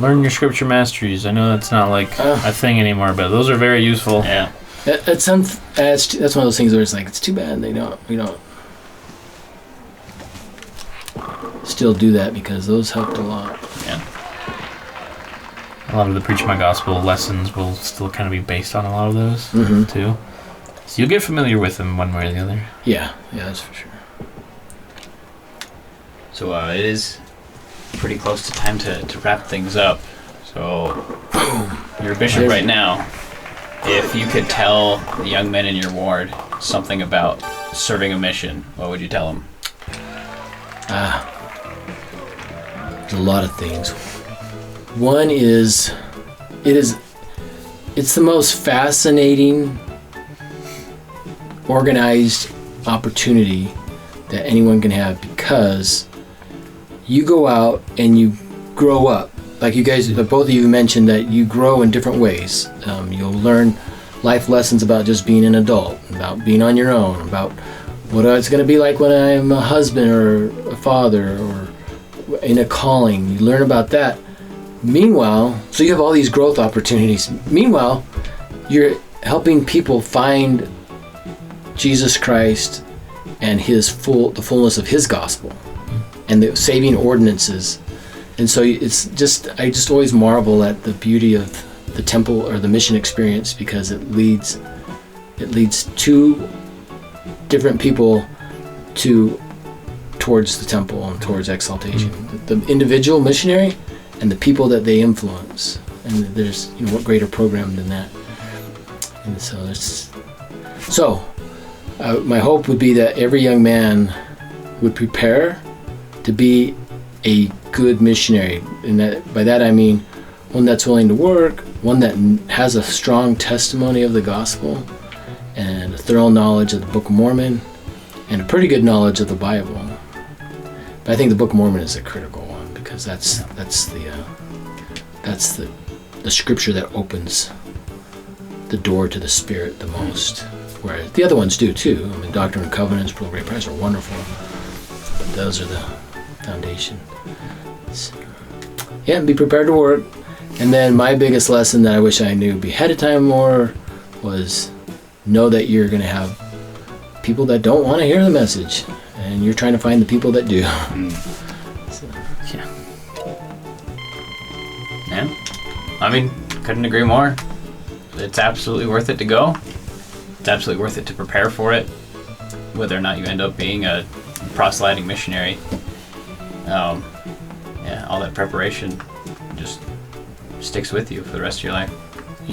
[SPEAKER 2] Learn your scripture masteries. I know that's not like a thing anymore, but those are very useful.
[SPEAKER 3] Yeah. That's one of those things where it's like, it's too bad we don't still do that, because those helped a lot.
[SPEAKER 1] Yeah.
[SPEAKER 2] A lot of the Preach My Gospel lessons will still kind of be based on a lot of those too. So you'll get familiar with them one way or the other.
[SPEAKER 3] Yeah, that's for sure.
[SPEAKER 1] So it is pretty close to time to wrap things up. So you're a bishop right now. If you could tell the young men in your ward something about serving a mission, what would you tell them?
[SPEAKER 3] There's a lot of things. One is, it's the most fascinating, organized opportunity that anyone can have, because you go out and you grow up. Like you guys, both of you mentioned that you grow in different ways. You'll learn life lessons about just being an adult, about being on your own, about what it's going to be like when I'm a husband or a father or in a calling. You learn about that. Meanwhile, so you have all these growth opportunities. Meanwhile, you're helping people find Jesus Christ and the fullness of His gospel and the saving ordinances. And so I just always marvel at the beauty of the temple or the mission experience, because it leads two different people towards the temple and towards exaltation. The individual missionary and the people that they influence. And there's what greater program than that. And so my hope would be that every young man would prepare to be a good missionary, and by that I mean one that's willing to work, one that has a strong testimony of the gospel, and a thorough knowledge of the Book of Mormon, and a pretty good knowledge of the Bible. But I think the Book of Mormon is a critical one, because because that's the scripture that opens the door to the Spirit the most. Whereas the other ones do too. I mean, Doctrine and Covenants, Pearl of Great Price are wonderful, but those are the foundation. So, yeah, and be prepared to work. And then my biggest lesson that I wish I knew ahead of time more was know that you're going to have people that don't want to hear the message, and you're trying to find the people that do. So.
[SPEAKER 1] Yeah. I mean, couldn't agree more. It's absolutely worth it to go. It's absolutely worth it to prepare for it, whether or not you end up being a proselyting missionary. Yeah, all that preparation just sticks with you for the rest of your life.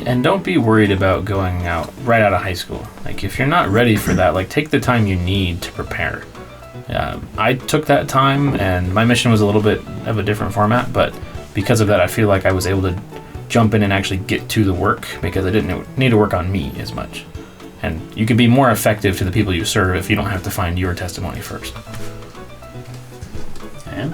[SPEAKER 2] And don't be worried about going out right out of high school. Like, if you're not ready for that, like, take the time you need to prepare. I took that time, and my mission was a little bit of a different format, but because of that, I feel like I was able to jump in and actually get to the work because I didn't need to work on me as much. And you can be more effective to the people you serve if you don't have to find your testimony first.
[SPEAKER 1] Yeah.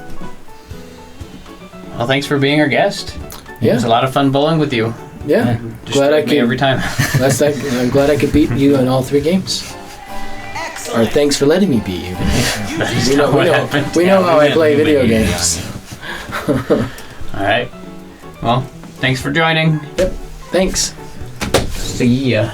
[SPEAKER 1] Well, thanks for being our guest.
[SPEAKER 3] Yeah.
[SPEAKER 1] It was a lot of fun bowling with you.
[SPEAKER 3] Yeah.
[SPEAKER 1] Glad I could every time.
[SPEAKER 3] I'm glad I could beat you in all 3 games. Or thanks for letting me beat you. We know how I play video games.
[SPEAKER 1] All right. Well, thanks for joining.
[SPEAKER 3] Yep. Thanks.
[SPEAKER 1] See ya.